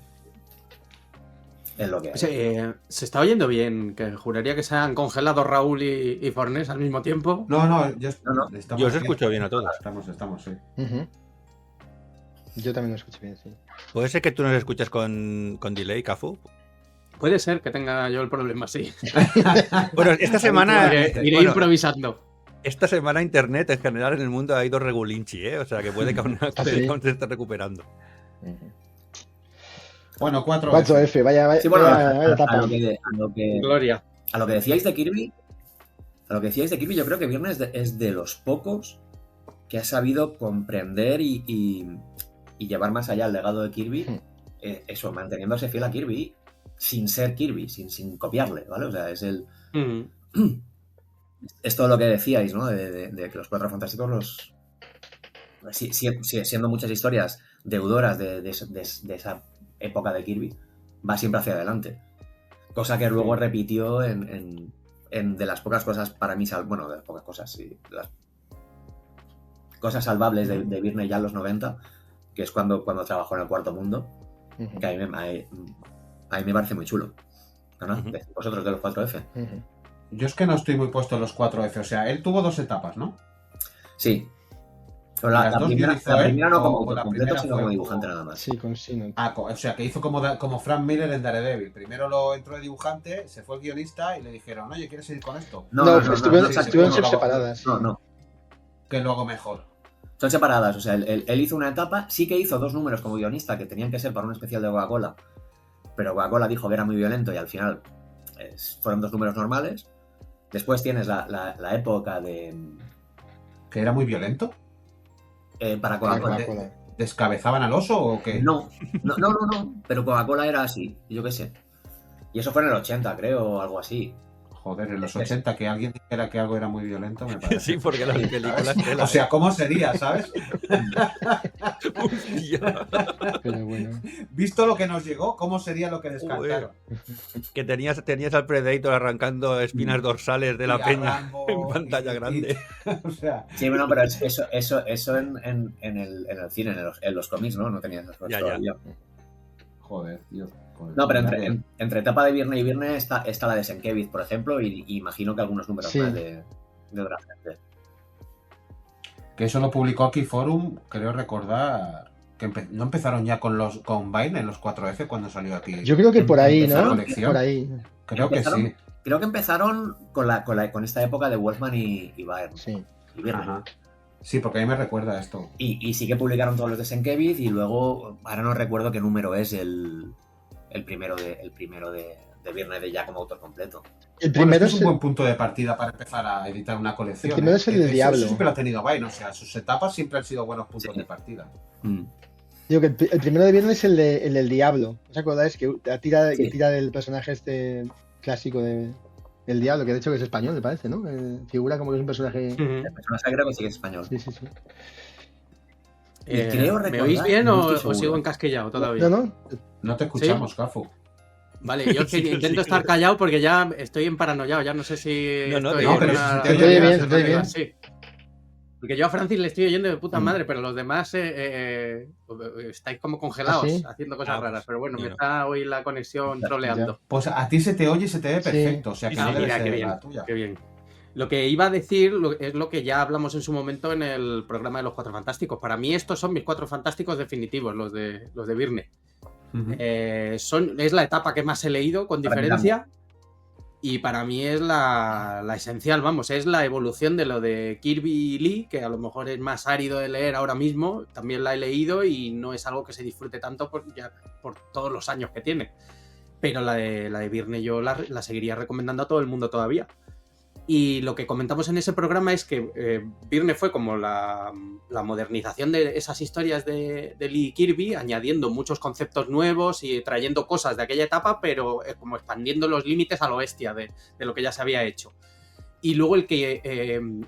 Es lo que hay. Se está oyendo bien, que juraría que se han congelado Raúl y Fornés al mismo tiempo. No, yo os escucho bien a todos. Estamos, sí. Yo también lo escucho bien, sí. ¿Puede ser que tú nos escuchas con delay, Cafu? Puede ser que tenga yo el problema, sí. Bueno, esta semana... Iré improvisando. Esta semana internet en general en el mundo ha ido regulinchi, O sea que puede que aún se esté recuperando. Bueno, 4F. 4F, vaya sí, bueno, vaya etapa. A lo que Gloria. A lo que decíais de Kirby, yo creo que Byrne es de los pocos que ha sabido comprender y llevar más allá el legado de Kirby, eso, manteniéndose fiel a Kirby, sin ser Kirby, sin copiarle, ¿vale? O sea, es el... Es todo lo que decíais, ¿no? De que los Cuatro Fantásticos siendo muchas historias deudoras de esa época de Kirby, va siempre hacia adelante. Cosa que luego repitió en de las pocas cosas para mí, bueno, de las pocas cosas, sí, de las cosas salvables de Byrne ya en los 90, que es cuando trabajó en el Cuarto Mundo, que a mí me parece muy chulo. ¿No? Vosotros de los 4F. Yo es que no estoy muy puesto en los 4F, o sea, él tuvo 2 etapas, ¿no? Sí. Pero la primera no como completo, sino como dibujante nada más. Sí, con Sinnott. O sea, que hizo como Frank Miller en Daredevil. Primero lo entró de dibujante, se fue el guionista y le dijeron, oye, ¿quieres seguir con esto? No, estuvieron separadas. No. Que lo hago mejor. Son separadas, o sea, él hizo una etapa, sí que hizo 2 números como guionista que tenían que ser para un especial de Coca-Cola, pero Coca-Cola dijo que era muy violento y al final fueron 2 números normales. Después tienes la época de... ¿Que era muy violento? Para Coca-Cola. ¿Descabezaban al oso o qué? No, pero Coca-Cola era así, yo qué sé. Y eso fue en el 80, creo, o algo así. Joder, en los 80 que alguien dijera que algo era muy violento, me parece. Sí, porque las películas... O sea, ¿cómo sería, sabes? Pero bueno. Visto lo que nos llegó, ¿cómo sería lo que descartaron? Que tenías al Predator arrancando espinas dorsales de la peña Rambo, en pantalla grande. O sea... Sí, bueno, pero eso en el cine, en los cómics, ¿no? No tenía esas cosas todavía. Joder, tío. No, pero entre etapa de Byrne y Byrne está la de Sienkiewicz, por ejemplo, y imagino que algunos números más de otra gente. Que eso lo publicó aquí Forum, creo recordar que no empezaron ya con Vine en los 4F cuando salió aquí. Yo creo que por ahí, ¿no? Por ahí. Creo que sí. Creo que empezaron con esta época de Wolfman y Byrne. Sí. Y Byrne. Ajá. Sí, porque a mí me recuerda esto. Y sí que publicaron todos los de Sienkiewicz y luego, ahora no recuerdo qué número es el primero de Byrne de ya como autor completo. El primero es un buen punto de partida para empezar a editar una colección. El primero es el del Diablo. Eso siempre lo ha tenido Vine, o sea, sus etapas siempre han sido buenos puntos de partida. Digo que el primero de Byrne es el del Diablo. ¿Os acordáis? Que tira del personaje este clásico del Diablo, que de hecho que es español, me parece, ¿no? Figura como que es un personaje... El personaje creo que sí que es español. Sí. ¿Me oís bien o sigo encasquillado todavía? No te escuchamos, Cafu. Vale, yo intento estar callado porque ya estoy emparanoiado, ya no sé si... Te estoy bien. Sí. Porque yo a Francis le estoy oyendo de puta madre, pero los demás estáis como congelados, haciendo cosas raras. Pero bueno, me está hoy la conexión troleando. Pues a ti se te oye y se te ve perfecto, o sea que no debe ser la tuya. Qué bien. Lo que iba a decir es lo que ya hablamos en su momento en el programa de los Cuatro Fantásticos. Para mí estos son mis Cuatro Fantásticos definitivos, los de Byrne. Es la etapa que más he leído, con diferencia. Y para mí es la esencial, vamos, es la evolución de lo de Kirby y Lee, que a lo mejor es más árido de leer ahora mismo. También la he leído y no es algo que se disfrute tanto por todos los años que tiene. Pero la de Byrne yo la seguiría recomendando a todo el mundo todavía. Y lo que comentamos en ese programa es que Byrne fue como la modernización de esas historias de Lee y Kirby, añadiendo muchos conceptos nuevos y trayendo cosas de aquella etapa, pero como expandiendo los límites a lo bestia de lo que ya se había hecho. Y luego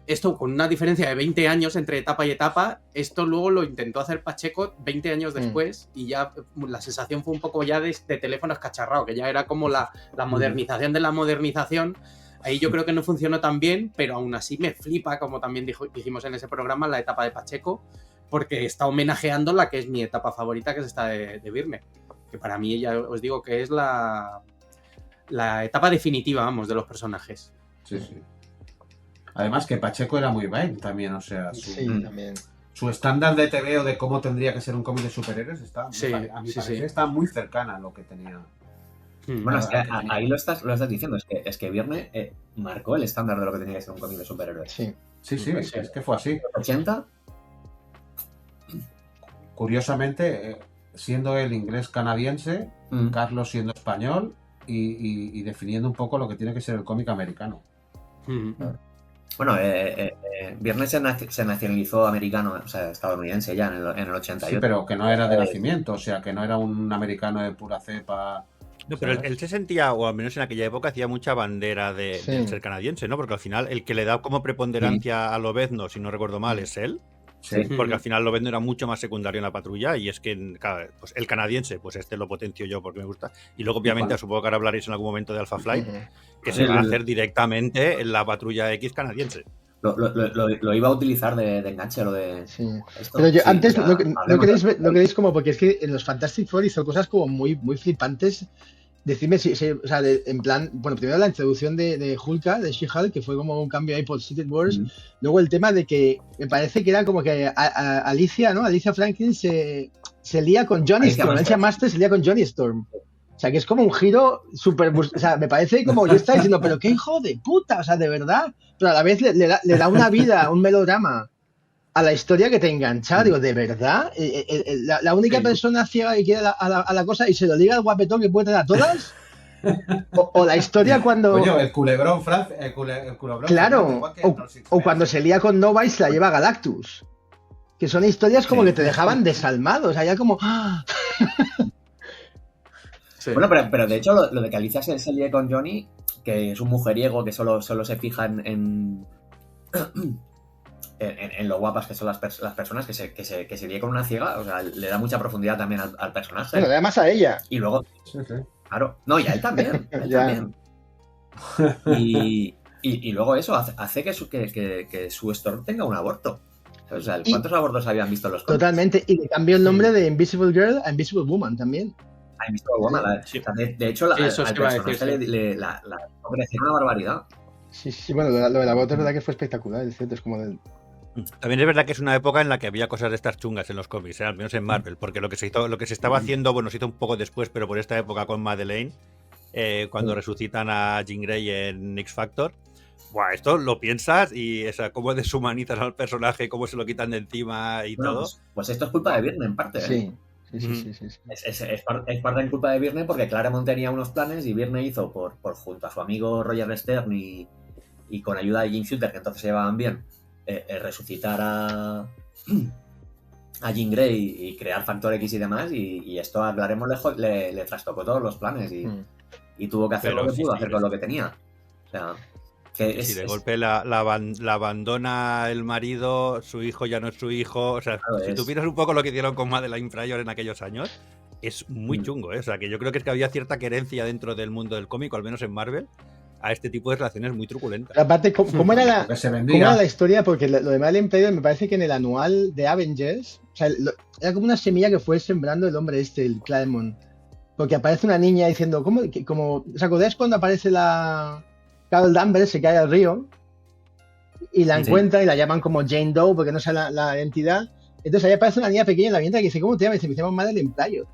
esto con una diferencia de 20 años entre etapa y etapa, esto luego lo intentó hacer Pacheco 20 años después y ya la sensación fue un poco ya de teléfono escacharrado, que ya era como la modernización de la modernización. Ahí yo creo que no funcionó tan bien, pero aún así me flipa, como también dijimos en ese programa, la etapa de Pacheco, porque está homenajeando la que es mi etapa favorita, que es esta de Byrne. Que para mí, ya os digo que es la etapa definitiva, vamos, de los personajes. Sí. Además que Pacheco era muy Vine también, o sea, también. Su estándar de TVO de cómo tendría que ser un cómic de superhéroes está muy cercana a lo que tenía. Bueno, es que ahí lo estás diciendo, es que Byrne marcó el estándar de lo que tenía que ser un cómic de superhéroes. Sí, es que fue así. ¿80? Curiosamente, siendo él inglés canadiense, Carlos siendo español, y definiendo un poco lo que tiene que ser el cómic americano. Bueno, Viernes se nacionalizó americano, o sea, estadounidense ya en el 88. Sí, pero que no era de nacimiento, o sea, que no era un americano de pura cepa. No, pero él se sentía, o al menos en aquella época, hacía mucha bandera de ser canadiense, ¿no? Porque al final el que le da como preponderancia a Lobezno, si no recuerdo mal, es él. Sí. Porque al final Lobezno era mucho más secundario en la patrulla y es que pues el canadiense, pues este lo potencio yo porque me gusta. Y luego obviamente supongo que ahora hablaréis en algún momento de Alpha Flight, que se va a hacer directamente en la patrulla X canadiense. Lo iba a utilizar de enganche, lo de... Sí. Esto. Pero yo, Sí, antes, ya, ¿no queréis como, porque es que en los Fantastic Four hizo cosas como muy, muy flipantes. Decidme si o sea, en plan, bueno, primero la introducción de Hulka, de She-Hulk, que fue como un cambio ahí por Secret Wars. Luego el tema de que me parece que era como que Alicia, ¿no? Alicia Franklin se lía con Johnny Storm. Alicia Master se lía con Johnny Storm. O sea, que es como un giro súper... O sea, me parece como yo estaba diciendo, pero qué hijo de puta, o sea, de verdad. Pero a la vez le da una vida, un melodrama a la historia que te engancha. Digo, ¿de verdad? La única persona ciega que quiere a la cosa y se lo liga al guapetón que puede tener a todas. O la historia cuando... Coño, el culebrón, el culebrón. Claro, o cuando se lía con Nova y se la lleva a Galactus. Que son historias como que te dejaban desalmado. O sea, ya como... Sí. Bueno, pero de hecho lo de que Alicia se líe con Johnny, que es un mujeriego que solo se fija en lo guapas que son las personas, que se líe con una ciega, o sea, le da mucha profundidad también al personaje. Bueno, además a ella. Y luego, claro, no, y a él también. También. Y luego eso hace que su Storm tenga un aborto. O sea, ¿cuántos abortos habían visto los cómics? Totalmente, y le cambió el nombre de Invisible Girl a Invisible Woman también. A Invisible Woman, sí. De hecho, al personaje le ofrecieron una barbaridad. Sí, bueno, lo del aborto es verdad que fue espectacular, es cierto, es como del... También es verdad que es una época en la que había cosas de estas chungas en los cómics, al menos en Marvel, porque lo que se estaba haciendo, bueno, se hizo un poco después, pero por esta época con Madeleine, cuando resucitan a Jean Grey en X Factor. Buah, esto lo piensas y cómo deshumanizan al personaje, cómo se lo quitan de encima y todo. Pues esto es culpa de Byrne en parte. Sí. Es parte en culpa de Byrne porque Claremont tenía unos planes y Byrne hizo por junto a su amigo Roger Stern y con ayuda de Jim Shooter, que entonces se llevaban bien, resucitar a Jean Grey y crear Factor X y demás, y esto a Claremont le trastocó todos los planes y tuvo que hacer lo que pudo hacer con lo que tenía. O sea, que si de golpe la abandona el marido, su hijo ya no es su hijo. O sea, claro, si tú miras un poco lo que hicieron con Madeleine Pryor en aquellos años, es muy chungo, ¿eh? O sea, que yo creo que había cierta querencia dentro del mundo del cómic, al menos en Marvel, a este tipo de relaciones muy truculentas. Pero aparte, ¿cómo era la historia? Porque lo de Madeleine Pryor me parece que en el anual de Avengers, o sea, era como una semilla que fue sembrando el hombre el Claremont. Porque aparece una niña diciendo, ¿os acordáis cuando aparece la Carol Danvers, se cae al río y la encuentra y la llaman como Jane Doe porque no sabe la identidad? Entonces ahí aparece una niña pequeña en la vienta que dice, ¿cómo te llamas? Y dice, me llamo Madeleine Pryor.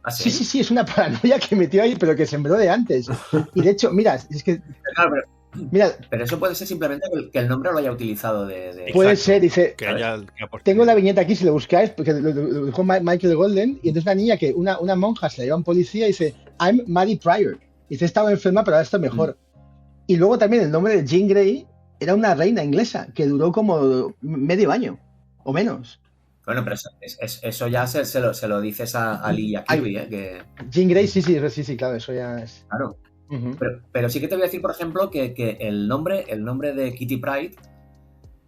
¿Ah, sí? Sí, es una paranoia que metió ahí, pero que sembró de antes. Y de hecho, mira, es que... Claro, pero eso puede ser simplemente que el nombre lo haya utilizado de puede ser, dice... Que tengo la viñeta aquí, si lo buscáis, porque lo dijo Michael Golden, y entonces la niña que una monja se la lleva a un policía y dice, I'm Maddie Pryor. Y dice, estaba enferma, pero ahora está mejor. Y luego también el nombre de Jean Grey era una reina inglesa, que duró como medio año, o menos. Bueno, pero eso ya se lo dices a Lee y a Kirby, que... Jean Grey, sí, claro, eso ya es... Claro. Pero sí que te voy a decir, por ejemplo, que el nombre de Kitty Pryde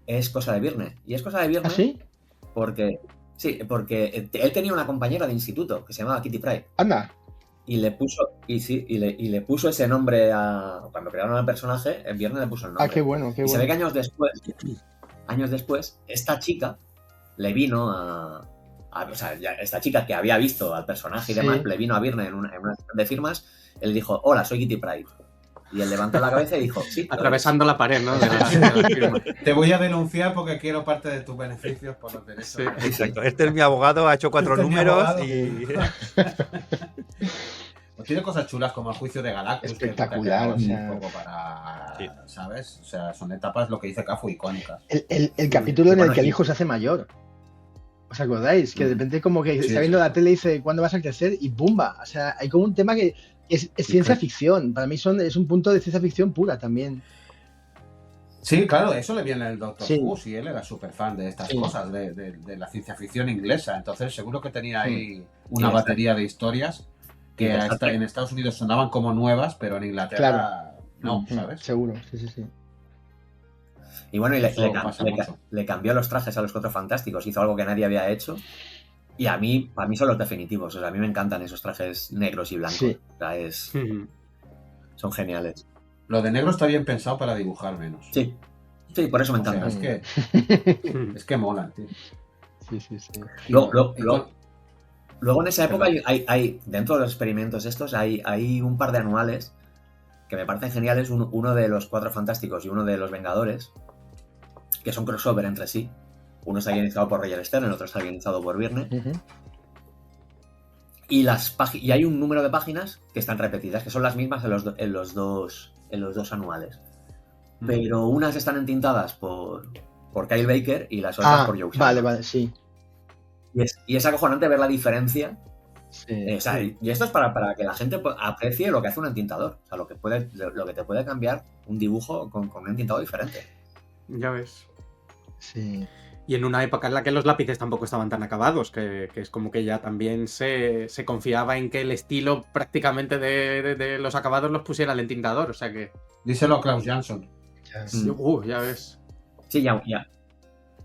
es cosa de Byrne. Y es cosa de Byrne. ¿Ah, sí? Porque él tenía una compañera de instituto que se llamaba Kitty Pryde. Anda. Y le puso ese nombre cuando crearon al personaje, en Byrne le puso el nombre. Ah, qué bueno. Se ve que años después, esta chica le vino o sea, esta chica que había visto al personaje y demás, le vino a Byrne en una sesión de firmas, él le dijo, hola, soy Kitty Pryde. Y él levantó la cabeza y dijo, sí. Atravesando la pared, ¿no? De la firma. Te voy a denunciar porque quiero parte de tus beneficios por los derechos. Sí. Exacto. Este es mi abogado, ha hecho 4 números y... Pues tiene cosas chulas como el juicio de Galactus. Espectacular, o sea... un poco para... Sí. ¿Sabes? O sea, son etapas, lo que dice Cafu, icónicas. El capítulo en el que el hijo se hace mayor. ¿Os acordáis? Que de repente como que está viendo la tele y dice, ¿cuándo vas a crecer? Y ¡bumba! O sea, hay como un tema que Es ciencia ficción. Para mí es un punto de ciencia ficción pura también. Sí, claro, eso le viene el Doctor Sí. Who, y él era súper fan de estas Sí. cosas, de la ciencia ficción inglesa. Entonces seguro que tenía ahí una Sí, batería de historias que Exacto. en Estados Unidos sonaban como nuevas, pero en Inglaterra no, ¿sabes? Seguro, sí. Y bueno, Eso pasa mucho. le cambió los trajes a los Cuatro Fantásticos, hizo algo que nadie había hecho. Y para mí son los definitivos. O sea, a mí me encantan esos trajes negros y blancos. Sí. O sea, son geniales. Lo de negro está bien pensado para dibujar menos. Sí, por eso me O sea, encanta. es que mola, tío. Sí. Luego en esa época hay dentro de los experimentos estos, hay un par de anuales que me parecen geniales. Uno de los Cuatro Fantásticos y uno de los Vengadores, que son crossover entre sí. Uno está guionizado por Roger Stern, el otro está guionizado por Byrne. Y hay un número de páginas que están repetidas, que son las mismas en los dos anuales. Pero unas están entintadas por Kyle Baker y las otras por Joe Sherman. Vale, sí. Y es acojonante ver la diferencia. Sí. O sea, y esto es para que la gente aprecie lo que hace un entintador. O sea, lo que te puede cambiar un dibujo con un entintado diferente. Ya ves. Sí. Y en una época en la que los lápices tampoco estaban tan acabados, que es como que ya también se confiaba en que el estilo prácticamente de los acabados los pusiera el entintador, o sea que... Díselo a Klaus Jansson. Ya ves. Sí,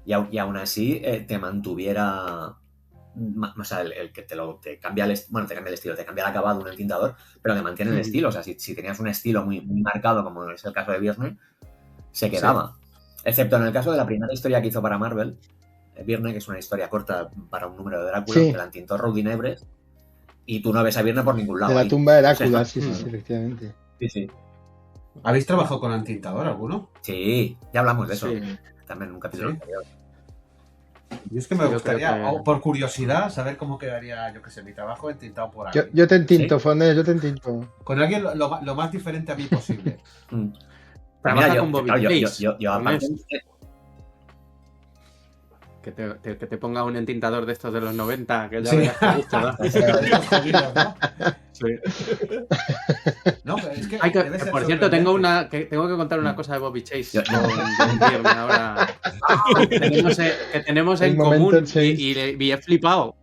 y aún así te mantuviera... O sea, el que te cambia el estilo, te cambia el acabado un entintador, pero te mantiene el estilo. O sea, si tenías un estilo muy, muy marcado, como es el caso de Byrne, se quedaba. Sí. Excepto en el caso de la primera historia que hizo para Marvel, Byrne, que es una historia corta para un número de Drácula, que la entintó Rudy Nebres, y tú no ves a Byrne por ningún lado. De la tumba de Drácula, sí, efectivamente. Sí. ¿Habéis trabajado con entintador alguno? Sí, ya hablamos de eso. También en un capítulo anterior. Yo es que me gustaría, por curiosidad, saber cómo quedaría, yo qué sé, mi trabajo entintado por alguien. Yo te entinto, Fonel, yo te entinto. Con alguien lo más diferente a mí posible. Trabaja con Bobby Chase. Yo aparte... Que te ponga un entintador de estos de los 90, que ya veas que gusto, ¿no? Sí. No, pero es que por cierto, tengo que contar una cosa de Bobby Chase con Byrne ahora. Que tenemos en común y he flipado.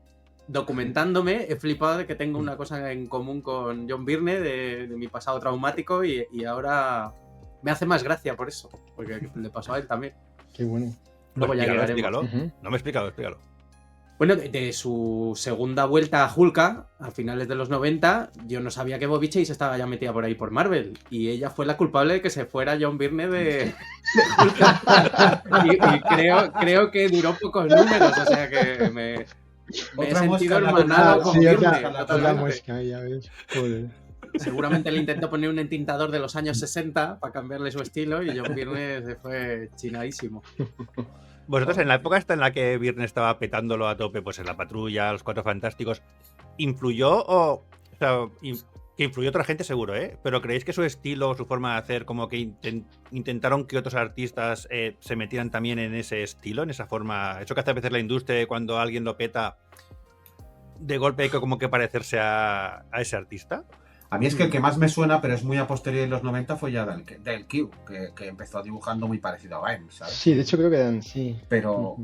Documentándome, he flipado de que tengo una cosa en común con John Byrne de mi pasado traumático y ahora me hace más gracia por eso, porque le pasó a él también. Qué bueno. Luego ya explícalo. No me he explicado, explícalo. Bueno, de su segunda vuelta a Hulka, a finales de los 90, yo no sabía que Bobby Chase estaba ya metida por ahí por Marvel. Y ella fue la culpable de que se fuera John Byrne de Hulka. y creo que duró pocos números, o sea que me he sentido hermanado con Byrne. Otra muesca, ya ves. Joder. Seguramente le intentó poner un entintador de los años 60 para cambiarle su estilo y John Byrne se fue chinadísimo. Vosotros, en la época esta en la que Byrne estaba petándolo a tope, pues en La Patrulla, Los Cuatro Fantásticos, ¿influyó que influyó otra gente seguro, pero creéis que su estilo, su forma de hacer, como que intentaron que otros artistas se metieran también en ese estilo, en esa forma, eso que hace a veces la industria cuando alguien lo peta, de golpe hay que como que parecerse a ese artista? A mí es que el que más me suena, pero es muy a posteriori de los 90, fue ya Del Q, que empezó dibujando muy parecido a Byrne, ¿sabes? Sí, de hecho creo que eran, sí. Pero,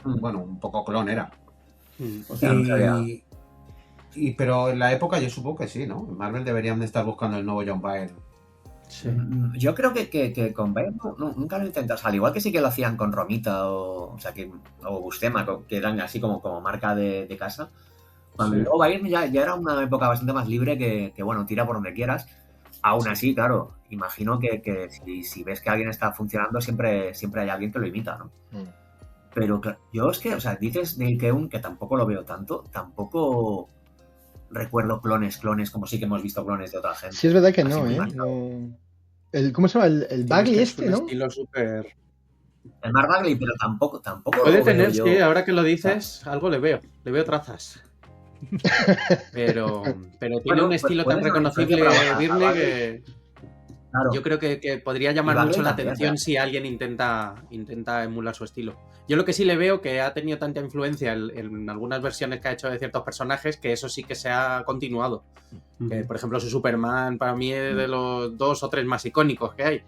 bueno, un poco clon era. O sea, no sabía. Pero en la época yo supongo que sí, ¿no? En Marvel deberían de estar buscando el nuevo John Byrne. Sí. Yo creo que con Byrne nunca lo intentaron. O sea, al igual que sí que lo hacían con Romita o Bustema, que eran así como marca de casa. Cuando luego Byrne ya era una época bastante más libre que bueno, tira por donde quieras. Aún así, claro, imagino que si ves que alguien está funcionando, siempre hay alguien que lo imita, ¿no? Pero yo es que, o sea, dices Neil Keun, que tampoco lo veo tanto, tampoco recuerdo clones, como sí que hemos visto clones de otra gente. Sí, es verdad que no, ¿eh? ¿Cómo se llama? El Bagley este, ¿no? Estilo súper... El Mark Bagley, pero tampoco puede tener, sí, ahora que lo dices, algo le veo trazas. Pero tiene un estilo tan reconocible Byrne que... Claro. yo creo que podría llamar Y mucho la Bagley atención también, si alguien intenta emular su estilo. Yo lo que sí le veo que ha tenido tanta influencia en algunas versiones que ha hecho de ciertos personajes, que eso sí que se ha continuado. Que, por ejemplo, su Superman para mí es de los 2 o 3 más icónicos que hay.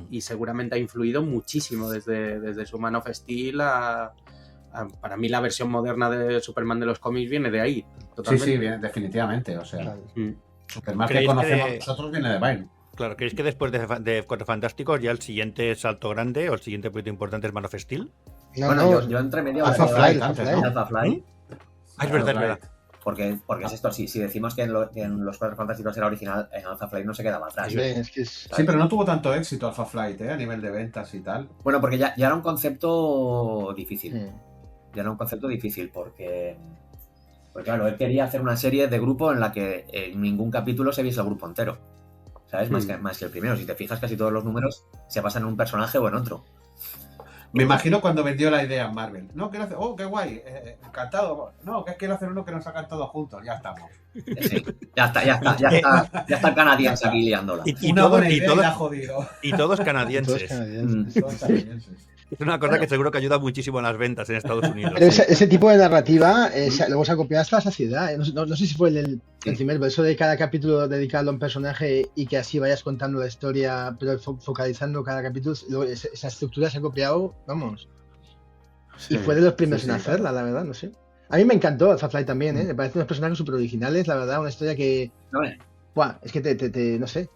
Y seguramente ha influido muchísimo desde su Man of Steel para mí la versión moderna de Superman de los cómics viene de ahí. Totalmente. Sí, bien, definitivamente. O sea, Mm. Superman que ¿Creéis conocemos que- nosotros viene de Byrne. Claro, ¿creéis que después de Cuatro Fantásticos ya el siguiente salto grande o el siguiente proyecto importante es Man of Steel? No, bueno, no, yo entre medio Alpha veo Flight Alpha antes, Flight. ¿no? Alpha Flight, Ah, es verdad, es verdad. porque es esto, si decimos que en los Cuatro Fantásticos era original, en Alpha Flight no se quedaba atrás. Hombre, es que es... Sí, pero no tuvo tanto éxito Alpha Flight, a nivel de ventas y tal. Bueno, porque ya era un concepto difícil. Mm. Ya era un concepto difícil porque claro, él quería hacer una serie de grupo en la que en ningún capítulo se viese el grupo entero. ¿Sabes? Más que el primero. Si te fijas, casi todos los números se basan en un personaje o en otro. Me imagino cuando vendió la idea a Marvel. No, quiero hacer... Oh, qué guay, encantado. No, que quiero hacer uno que nos hagan todos juntos. Ya estamos. Sí, ya está el canadiense aquí liándola. Una buena y idea y la ha jodido. todos Todos canadienses. canadienses. Todos canadienses. Es una cosa que seguro que ayuda muchísimo en las ventas en Estados Unidos. Pero ese tipo de narrativa luego se ha copiado hasta la saciedad. No sé si fue el primer, pero eso de cada capítulo dedicado a un personaje y que así vayas contando la historia, pero focalizando cada capítulo, esa estructura se ha copiado, vamos. Y fue de los primeros en hacerla, la verdad, no sé. A mí me encantó Alpha Flight también, Me parecen unos personajes súper originales, la verdad, una historia que... Buah, es que te no sé.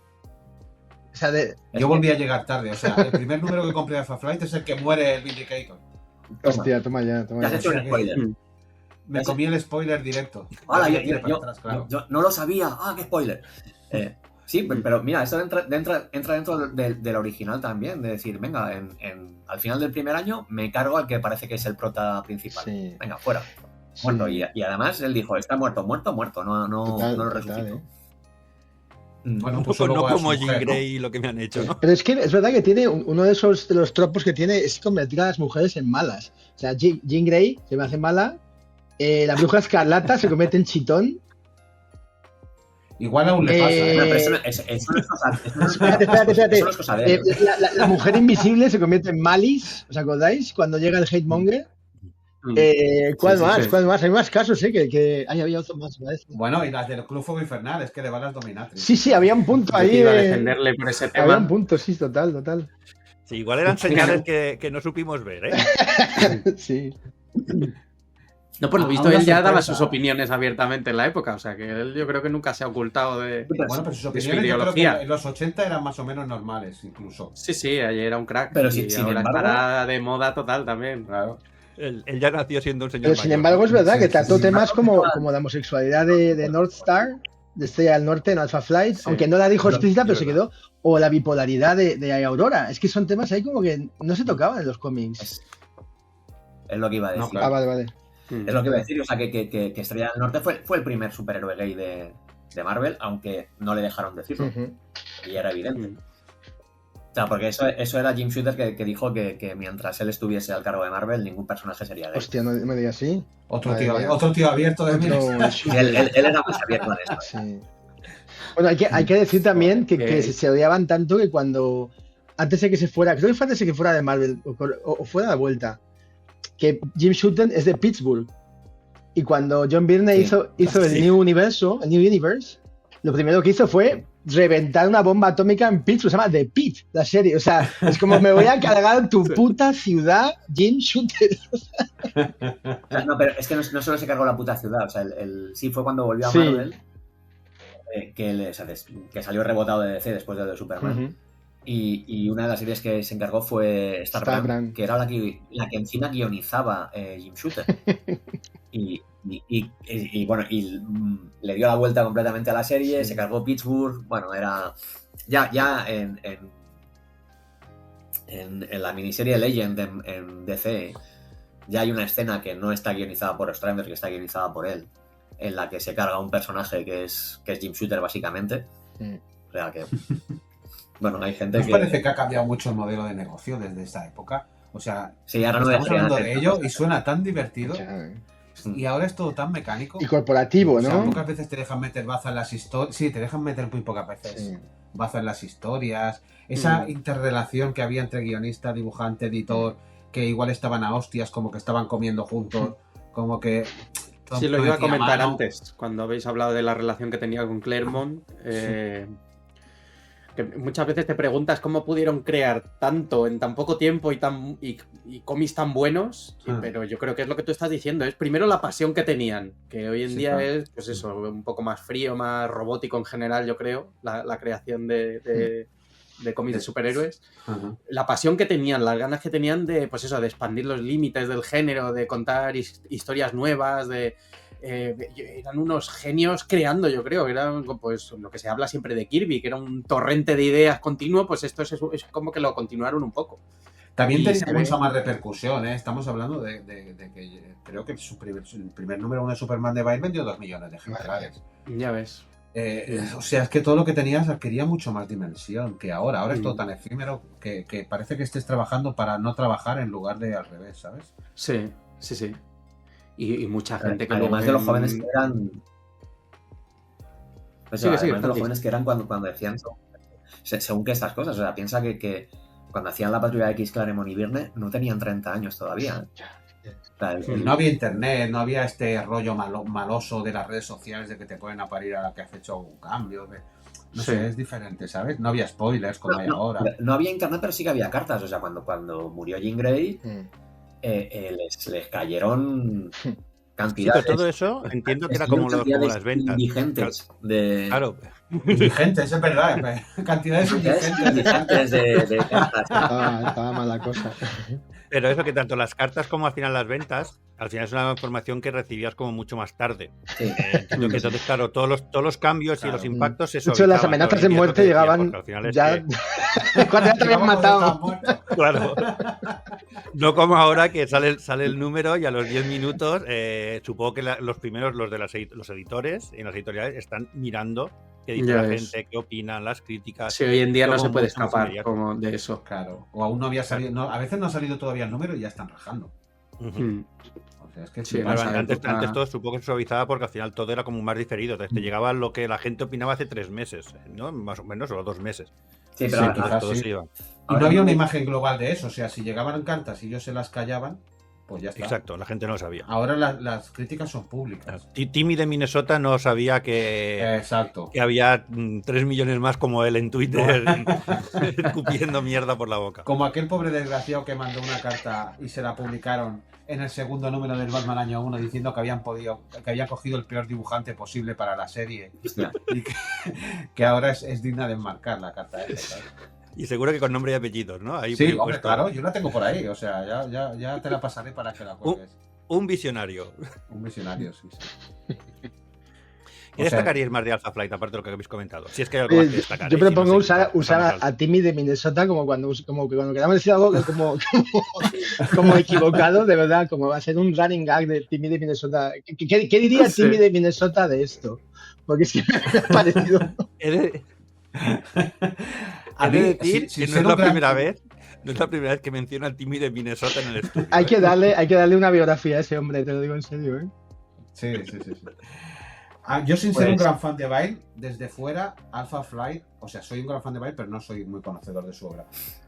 O sea, Yo volví a llegar tarde. O sea, el primer número que compré de Alpha Flight es el que muere el Vindicator. Hostia, toma ya. Ya has hecho un spoiler. Me comí el spoiler directo. Hola, Claro. yo no lo sabía. ¡Ah, qué spoiler! Sí, pero mira, esto entra dentro del original también, de decir, venga, al final del primer año me cargo al que parece que es el prota principal. Sí. Venga, fuera. Sí. Muerto. Y además él dijo, está muerto, no Total, lo total, resucito. Bueno, Un pues poco no luego a su como Jean mujer, ¿no? Grey y lo que me han hecho, ¿no? Pero es que es verdad que tiene uno de los tropos que tiene es convertir a las mujeres en malas. O sea, Jean Grey se me hace mala, la bruja escarlata se convierte en chitón. Igual aún le pasa. No, pero eso no es cosa. Espérate. Eso no es cosa de él. La mujer invisible se convierte en Malice, ¿os acordáis? Cuando llega el Hate Monger. ¿Cuál Sí, más? sí. ¿Cuál más? Hay más casos, que había otro más. ¿Verdad? Bueno, y las del Club Fuego Infernal, es que le van las dominatrices. Sí, había un punto Yo ahí. iba a defenderle por ese Había tema. un punto, sí, total. Sí, igual eran señales que no supimos ver, ¿eh? Sí. No, por lo visto, Aún él no ya se daba cuenta. sus opiniones abiertamente en la época. O sea, que él yo creo que nunca se ha ocultado de... Bueno, pero sus de su opiniones yo creo que ideología. en los 80 eran más o menos normales, incluso. Sí, ayer era un crack. Pero y sin ahora embargo- estará de moda total también. Claro. Él ya nació siendo un señor Pero mayor, sin embargo, ¿no? es verdad Sí, que sí, trató sí. temas como la homosexualidad de North Star, de Estrella del Norte en Alpha Flight, Sí. aunque no la dijo Es explícita, pero se verdad. quedó. O la bipolaridad de Aurora. Es que son temas ahí como que no se tocaban en los cómics. Es lo que iba a No, decir. claro. Vale. Es lo que iba a decir. O sea, que Estrella del Norte fue el primer superhéroe gay de Marvel, aunque no le dejaron decirlo. Ujú. Y era evidente. O sea, porque eso era Jim Shooter que dijo que mientras él estuviese al cargo de Marvel, ningún personaje sería gay. Hostia, no me digas así. Otro Vale, tío, vale. otro tío abierto de mí. Y él era más abierto en esto. Sí. Bueno, hay que decir también que se odiaban tanto que cuando. Antes de que se fuera, creo que fue antes de que fuera de Marvel, o fuera de vuelta, que Jim Shooter es de Pittsburgh. Y cuando John Byrne Sí. hizo el Sí. New Universe, lo primero que hizo fue reventar una bomba atómica en Pittsburgh. Se llama The Pit, la serie. O sea, es como me voy a cargar tu puta ciudad, Jim Shooter. O sea, no, pero es que no solo se cargó la puta ciudad. O sea, sí fue cuando volvió a Sí. Marvel que salió rebotado de DC después de lo de Superman. Ujú. Y una de las series que se encargó fue Starbrand, Starbrand. que era la que encima guionizaba Jim Shooter. y bueno, le dio la vuelta completamente a la serie, Sí. se cargó Pittsburgh. Bueno, era ya en la miniserie Legend en DC ya hay una escena que no está guionizada por Strander, que está guionizada por él, en la que se carga un personaje que es Jim Shooter básicamente. O sea que bueno, hay gente ¿Nos que parece que ha cambiado mucho el modelo de negocio desde esta época? O sea, sí, ahora no estamos dejarían hablando hacer de ello cosas. y suena tan divertido Ya, y ahora es todo tan mecánico. Y corporativo, O sea, ¿no? pocas veces te dejan meter baza en las historias. Sí, te dejan meter muy pocas veces. Sí. baza en las historias, esa interrelación que había entre guionista, dibujante, editor, que igual estaban a hostias, como que estaban comiendo juntos, como que... Sí, lo iba a comentar antes, cuando habéis hablado de la relación que tenía con Claremont. Que muchas veces te preguntas cómo pudieron crear tanto en tan poco tiempo y cómics tan buenos, pero yo creo que es lo que tú estás diciendo, es primero la pasión que tenían, que hoy en día es, pues eso, un poco más frío, más robótico en general, yo creo, la creación de cómics de superhéroes. La pasión que tenían, las ganas que tenían de, pues eso, de expandir los límites del género, de contar historias nuevas, eran unos genios creando, yo creo, eran pues lo que se habla siempre de Kirby, que era un torrente de ideas continuo, pues esto es como que lo continuaron un poco. También tenía mucha más repercusión, ¿eh? Estamos hablando de que creo que el primer número 1 de Superman de Byrne vendió 2 millones de ejemplares. Ya ves. O sea, es que todo lo que tenías adquiría mucho más dimensión que ahora. Ahora es todo tan efímero que parece que estés trabajando para no trabajar en lugar de al revés, ¿sabes? Sí. Y mucha gente que además de los jóvenes que eran... Pues sí, además de los jóvenes que eran cuando decían según que estas cosas, o sea, piensa que cuando hacían la Patrulla X, Claremont y Byrne no tenían 30 años todavía. No había internet, no había este rollo maloso de las redes sociales de que te pueden aparecer a que has hecho un cambio. No sé, es diferente, ¿sabes? No había spoilers como hay ahora. No había internet, pero sí que había cartas. O sea, cuando murió Jean Grey, les cayeron cantidades. Sí, todo eso entiendo que era como las ventas. Indigentes Claro. Indigentes, es verdad. Cantidades indigentes de cartas. Estaba mal la cosa. Pero eso, que tanto las cartas como al final las ventas, al final es una información que recibías como mucho más tarde. Sí. Entiendo que entonces, claro, todos los cambios y los impactos se suavizaban. Las amenazas de muerte llegaban ya cuando ya te habían matado. Claro. No como ahora que sale el número y a los 10 minutos supongo que los primeros, los editores en las editoriales están mirando qué dice la gente, qué opinan, las críticas. Sí, hoy en día no se puede escapar como de eso. Claro. O aún no había salido, a veces no ha salido todavía el número y ya están rajando. O sea, es que sí, antes todo supongo que se suavizaba porque al final todo era como más diferido. Entonces te llegaba lo que la gente opinaba hace 3 meses, ¿no? Más o menos, o 2 meses. Sí, pero todo se iba. Y no había una imagen global de eso. O sea, si llegaban cartas y ellos se las callaban, pues ya está. Exacto, la gente no lo sabía. Ahora las críticas son públicas. Timmy de Minnesota no sabía que había 3 millones más como él en Twitter escupiendo mierda por la boca. Como aquel pobre desgraciado que mandó una carta y se la publicaron en el segundo número del Batman año 1 diciendo que habían cogido el peor dibujante posible para la serie. Y que ahora es digna de enmarcar la carta esa, ¿sabes? Y seguro que con nombre y apellidos, ¿no? Ahí sí, hombre, claro, yo la tengo por ahí, o sea, ya te la pasaré para que la cuelgues. Un visionario. Un visionario, sí. ¿Qué destacaríais más de Alpha Flight, aparte de lo que habéis comentado? Si es que hay algo más que destacar. Yo propongo usar a Timmy de Minnesota como cuando queramos decir algo como equivocado, de verdad, como va a ser un running gag de Timmy de Minnesota. ¿Qué diría Timmy de Minnesota de esto? Porque es que me ha parecido... He de decir que no es la primera vez. No es la primera vez que menciona al Timmy de Minnesota en el estudio. Hay que darle una biografía a ese hombre, te lo digo en serio, ¿eh? Sí. Yo sin ser un gran fan de Byrne, desde fuera, Alpha Flight, o sea, soy un gran fan de Byrne, pero no soy muy conocedor de su obra.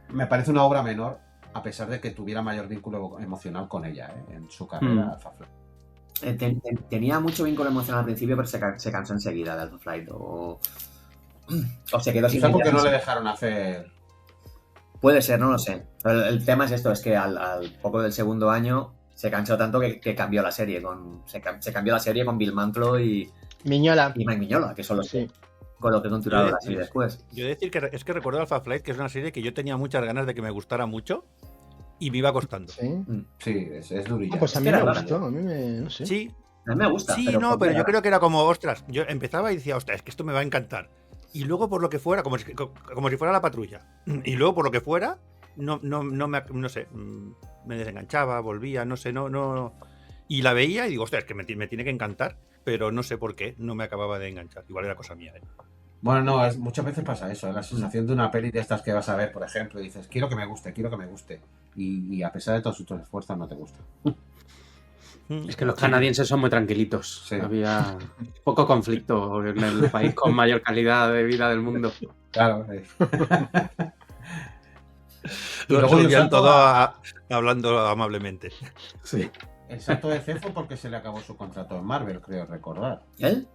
Me parece una obra menor, a pesar de que tuviera mayor vínculo emocional con ella, en su carrera, Alpha Flight. Tenía mucho vínculo emocional al principio, pero se cansó enseguida de Alpha Flight, o se quedó sin... Quizá porque no le dejaron hacer... Puede ser, no lo sé. El tema es esto, es que al poco del segundo año se cansó tanto que cambió la serie. Se cambió la serie con Bill Mantlo y Mike Mignola, que son los con lo que continuaron la serie después. Yo he de decir que es que recuerdo Alpha Flight, que es una serie que yo tenía muchas ganas de que me gustara mucho y me iba costando. Sí, es durilla. Pues a mí me gustó, no sé. Sí. A mí me gusta. Sí, pero yo creo que era como, ostras, yo empezaba y decía, ostras, es que esto me va a encantar. Y luego por lo que fuera, como si fuera la patrulla. Y luego por lo que fuera, no sé, me desenganchaba, volvía, no sé, no. Y la veía y digo, ostras, es que me tiene que encantar, pero no sé por qué, no me acababa de enganchar. Igual era cosa mía, ¿eh? Bueno, no, muchas veces pasa eso, la sensación de una peli de estas que vas a ver, por ejemplo, y dices, quiero que me guste. Y a pesar de todos tus esfuerzos no te gusta. Es que los canadienses son muy tranquilitos. Sí. Había poco conflicto en el país con mayor calidad de vida del mundo. Claro. Sí. Y Lo luego dio resolvían salto todo a- hablando amablemente. Sí. El salto de C fue porque se le acabó su contrato en Marvel, creo recordar. ¿Él?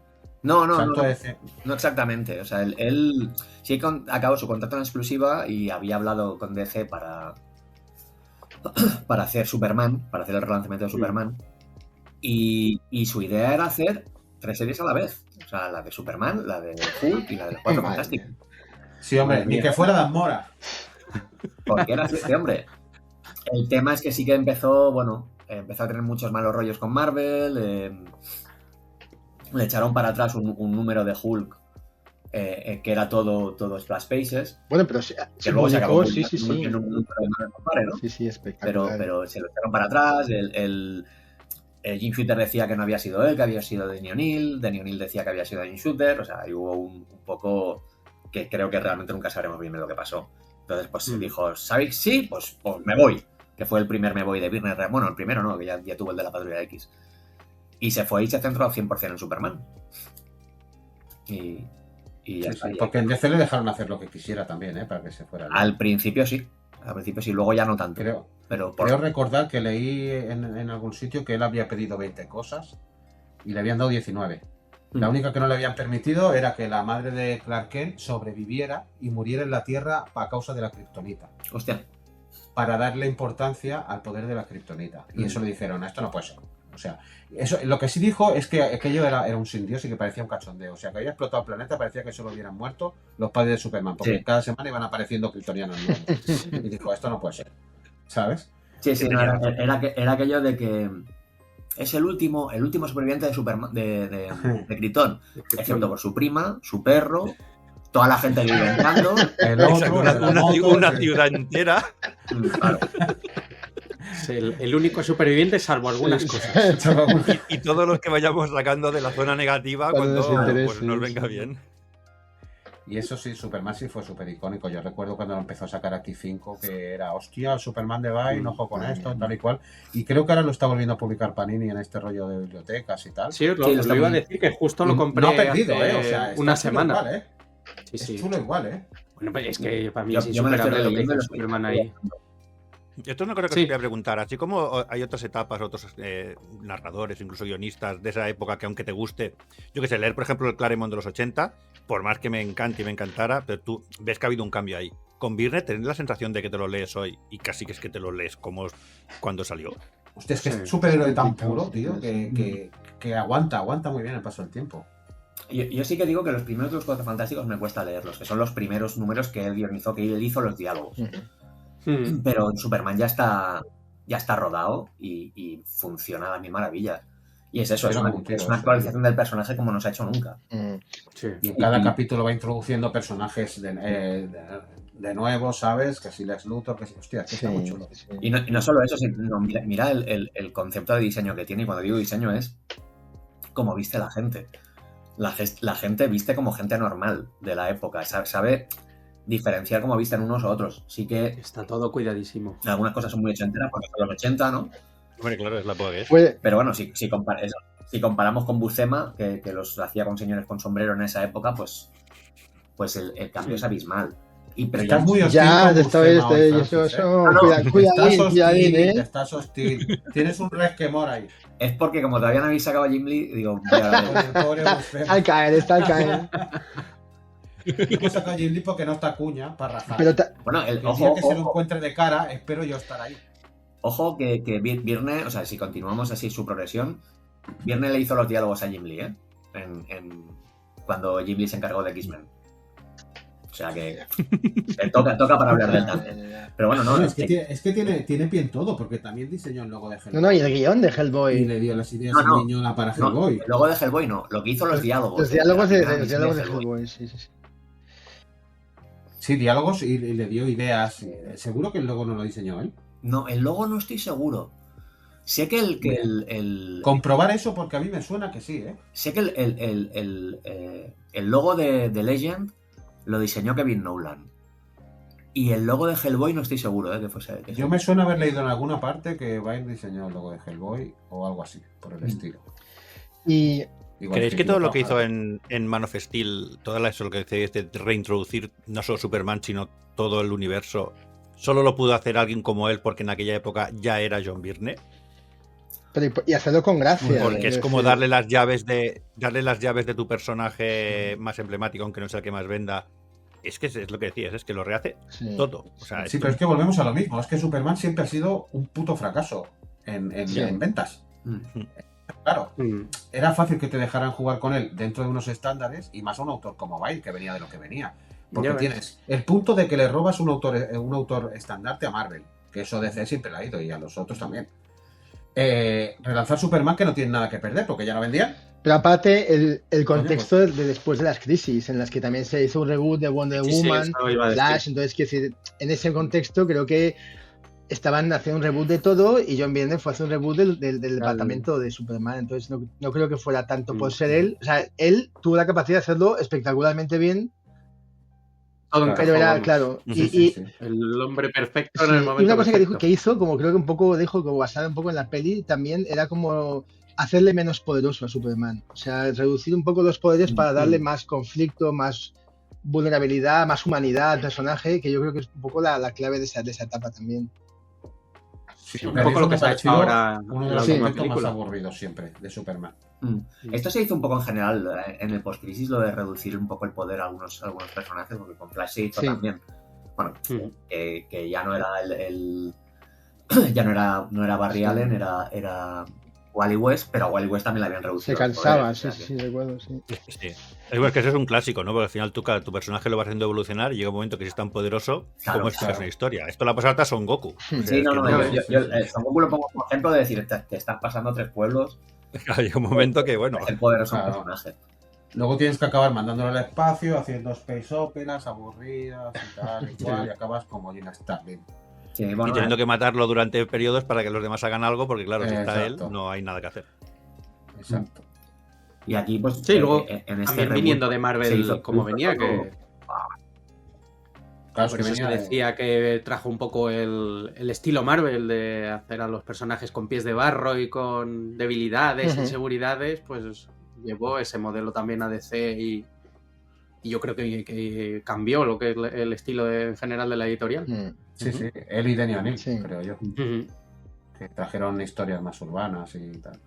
No, Salto de C. no exactamente. O sea, él sí acabó su contrato en exclusiva y había hablado con DC para hacer Superman, para hacer el relanzamiento de Superman. Y su idea era hacer 3 series a la vez. O sea, la de Superman, la de Hulk y la de los Cuatro Madre Fantásticos. mía. Sí, hombre, Madre ni mía. que fuera Dan Mora. Porque era así, hombre. El tema es que sí que empezó a tener muchos malos rollos con Marvel. Le echaron para atrás un número de Hulk que era todo Splash Pages. Bueno, pero se Que luego se acabó publicó, sí, sí, sí. en un número de Marvel Compare, ¿no? Sí, sí, espectacular. Pero se lo echaron para atrás. Jim Shooter decía que no había sido él, que había sido Denny O'Neil. Denny O'Neil decía que había sido Jim Shooter. O sea, ahí hubo un poco que creo que realmente nunca sabremos bien lo que pasó. Entonces, pues se dijo, ¿sabéis? Sí, pues me voy. Que fue el primer me voy de Birner. Bueno, el primero no, que ya tuvo el de la Patrulla X. Y se fue y se centró al 100% en Superman. Y ya Sí, está. sí, porque en DC le dejaron hacer lo que quisiera también, para que se fuera. Al principio sí, luego ya no tanto. Creo Pero recordar que leí en algún sitio que él había pedido 20 cosas y le habían dado 19. La única que no le habían permitido era que la madre de Clark Kent sobreviviera y muriera en la Tierra a causa de la kriptonita, Hostia, para darle importancia al poder de la kriptonita. Y eso le dijeron, esto no puede ser. O sea, eso, lo que sí dijo es que aquello era un sin Dios y que parecía un cachondeo. O sea, que había explotado el planeta, parecía que solo hubieran muerto los padres de Superman, porque Sí. cada semana iban apareciendo kryptonianos nuevos. Y dijo, esto no puede ser. ¿Sabes? sí, no, era aquello de que es el último superviviente de Superman, de Krypton, excepto por su prima, su perro, toda la gente que vive entrando. El Exacto, otro, el de la moto, una sí. ciudad entera. Claro. Es el único superviviente salvo algunas cosas. Y todos los que vayamos sacando de la zona negativa Cuando cuando nos interese, pues, nos venga sí. bien. Y eso sí, Superman sí fue súper icónico. Yo recuerdo cuando lo empezó a sacar aquí 5, que era, hostia, el Superman de Bane, ojo con esto, tal y cual. Y creo que ahora lo está volviendo a publicar Panini en este rollo de bibliotecas y tal. Sí, os Sí, lo iba a decir que justo lo compré No ha perdido, hace O sea, está una chulo semana. Igual, Sí, Es sí. chulo igual, Bueno, pues es que para mí Yo es me lo estoy insuperable lo que leyendo, hizo lo Superman ahí. Esto es una cosa que Sí. os quería preguntar. Así como hay otras etapas, otros narradores, incluso guionistas de esa época que aunque te guste, yo que sé, leer por ejemplo el Claremont de los 80, por más que me encante y me encantara, pero tú ves que ha habido un cambio ahí. Con Byrne tenés la sensación de que te lo lees hoy y casi que es que te lo lees como cuando salió. Hostia, es que Sí. es superhéroe tan Sí, claro, puro, sí, tío, sí. que aguanta muy bien el paso del tiempo. Yo sí que digo que los primeros de los Cuatro Fantásticos me cuesta leerlos, que son los primeros números que él guionizó, que él hizo los diálogos. Pero Superman ya está rodado y funciona a mi maravilla. Y es eso, Pero es como quiero, una sí. actualización del personaje como no se ha hecho nunca. Sí. Y en cada Y- capítulo va introduciendo personajes de nuevo, ¿sabes? Que si Lex Luthor, que si... Hostia, que está muy chulo. Y no solo eso, sino mira el concepto de diseño que tiene, y cuando digo diseño es cómo viste la gente. La gente viste como gente normal de la época, sabe diferenciar cómo visten unos u otros. Sí que Está todo cuidadísimo. algunas cosas son muy ochenteras porque son los 80, ¿no? Hombre, claro, es la época que es. Fue, Pero bueno, si comparamos con Buscema, que los hacía con señores con sombrero en esa época, pues el cambio es abismal. Pero Estás muy hostil ya, con esto Buscema hoy, eso, Francis, no, cuidadín, Estás cuidadín, hostil, estás hostil. Tienes un resquemor ahí. es porque como todavía no habéis sacado a Jim Lee, digo, voy a Con ver. el pobre Buscema. Al caer, está al caer. Hemos sacado a Jim Lee porque no está Cuña para rajar. Pero Bueno, El día ojo, que se lo encuentre de cara, espero yo estar ahí. ojo que Byrne, o sea, si continuamos así su progresión, Byrne le hizo los diálogos a Jim Lee, ¿eh? Cuando Jim Lee se encargó de X-Men. O sea que toca para hablar del tándem. Pero bueno, no, Es que tiene pie en todo, porque también diseñó el logo de Hellboy. No, y el guión de Y Hellboy. le dio las ideas No, a Miñola para no, Hellboy. el logo de Hellboy no, lo que hizo los diálogos. Los diálogos la de primera edición Hellboy, sí, sí. Sí, diálogos y le dio ideas. Seguro que el logo no lo diseñó él. No, el logo no estoy seguro. Sé que el Comprobar eso porque a mí me suena que sí, ¿eh? sé que el logo de Legend lo diseñó Kevin Nolan. Y el logo de Hellboy no estoy seguro que fuese. Yo me suena haber leído en alguna parte que Byrne diseñó el logo de Hellboy o algo así, por el estilo. Y ¿creéis que todo lo que hizo en Man of Steel, eso lo que decís de reintroducir no solo Superman, sino todo el universo, solo lo pudo hacer alguien como él porque en aquella época ya era John Byrne? Y hacerlo con gracia. Porque es como darle las llaves de tu personaje más emblemático, aunque no sea el que más venda. Es que es lo que decías, es que lo rehace todo. O sea, sí, pero es que volvemos a lo mismo. Es que Superman siempre ha sido un puto fracaso en ventas. Claro, era fácil que te dejaran jugar con él dentro de unos estándares y más a un autor como Byrne, que venía de lo que venía. Porque tienes el punto de que le robas un autor estandarte a Marvel, que eso DC siempre lo ha ido y a los otros también. Relanzar Superman, que no tiene nada que perder porque ya no vendían. Pero aparte, el contexto de después de las crisis, en las que también se hizo un reboot de Wonder Woman, Flash, entonces, quiero decir, en ese contexto creo que estaban haciendo un reboot de todo y John Byrne fue a hacer un reboot del departamento de Superman, entonces no creo que fuera tanto por ser él, o sea, él tuvo la capacidad de hacerlo espectacularmente bien, pero era, claro, el hombre perfecto en el momento. Y una cosa perfecto. que hizo, como creo que un poco dijo, como basada un poco en la peli, también era como hacerle menos poderoso a Superman. O sea, reducir un poco los poderes para darle más conflicto, más vulnerabilidad, más humanidad al personaje, que yo creo que es un poco la clave de esa etapa también. Sí, un poco lo que se ha hecho ahora uno de los momentos más aburridos siempre de Superman. Esto se hizo un poco en general en el post-crisis, lo de reducir un poco el poder a algunos personajes, porque con Flash se hizo también. Bueno, que ya no era ya no era Barry Allen, era Wally West, pero a Wally West también la habían reducido. Se cansaba, recuerdo, sí. Es que eso es un clásico, ¿no? Porque al final tu personaje lo vas haciendo evolucionar y llega un momento que si es tan poderoso, ¿cómo explicas una historia? Esto la pasa hasta Son Goku. Sí, yo Son Goku lo pongo como ejemplo de decir, te estás pasando 3 pueblos. Hay un momento que, bueno... El poderoso personaje. Luego tienes que acabar mandándolo al espacio, haciendo space operas aburridas y tal y cual, y acabas como Gina Starlin. Sí, bueno, y teniendo que matarlo durante periodos para que los demás hagan algo, porque claro, si está él, no hay nada que hacer. Exacto. Y aquí, pues, luego en este también viniendo de Marvel como venía, que... Claro, por eso se decía que trajo un poco el estilo Marvel de hacer a los personajes con pies de barro y con debilidades, inseguridades, pues llevó ese modelo también a DC y yo creo que cambió lo que es el estilo en general de la editorial. Sí, él y Denny O'Neil, creo yo. Que trajeron historias más urbanas y tal.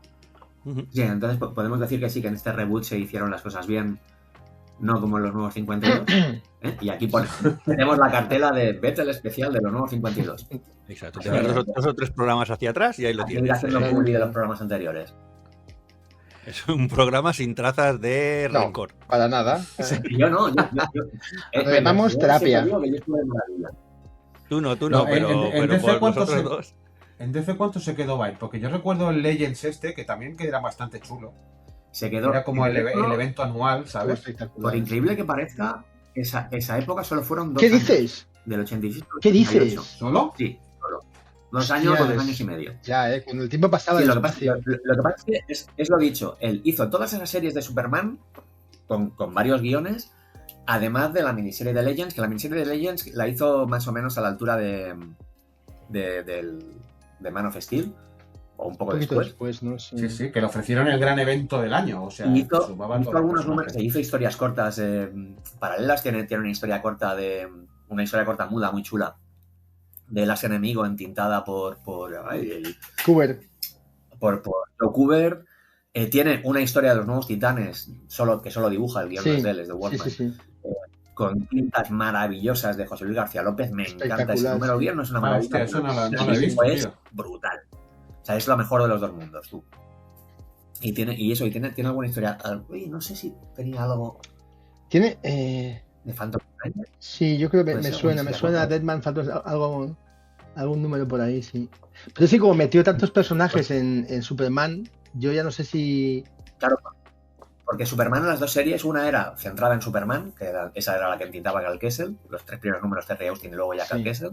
Sí, entonces podemos decir que sí, que en este reboot se hicieron las cosas bien, no como en los nuevos 52. Y aquí tenemos la cartela de Vete el especial de los nuevos 52. Exacto, te das 2 o 3 programas hacia atrás y ahí lo tienes. Haciendo publi de los programas anteriores. Es un programa sin trazas de rencor. Para nada. Yo no. Llamamos terapia. Tú no, pero por nosotros dos. ¿En DC cuánto se quedó Byrne? Porque yo recuerdo el Legends que también que era bastante chulo. Se quedó. Era como el evento anual, ¿sabes? Por increíble que parezca, esa época solo fueron 2 ¿Qué años. dices? Del 86 al 88. ¿Qué dices? ¿Solo? Sí, solo. 2 años o 2 años y medio. Ya, con el tiempo pasaba. Sí, lo que pasa es que es lo dicho. Él hizo todas esas series de Superman con varios guiones, además de la miniserie de Legends, que la miniserie de Legends la hizo más o menos a la altura de Man of Steel, o un poco después. ¿no? Sí, que le ofrecieron el gran evento del año. O sea, hizo algunos números, se hizo historias cortas paralelas, tiene una historia corta muda muy chula de Las Enemigo entintada por Kuber. Por Joe Kuber. Tiene una historia de los nuevos titanes que solo dibuja el guion de él, es de Wolfman. Con tintas maravillosas de José Luis García López. Me encanta ese número. El guion no es una maravilla. Eso no lo he visto, es brutal. O sea, es lo mejor de los 2 mundos, tú. Y tiene alguna historia. Uy, no sé si tenía algo. ¿Tiene? ¿De Phantom Stranger? Sí, yo creo que me suena a Deadman, algún número por ahí, sí. Pero sí, como metió tantos personajes en Superman, yo ya no sé si... Claro, porque Superman en las 2 series, una era centrada en Superman, esa era la que entintaba Cal Kessel, los 3 primeros números Terry Austin y luego ya Cal Kessel.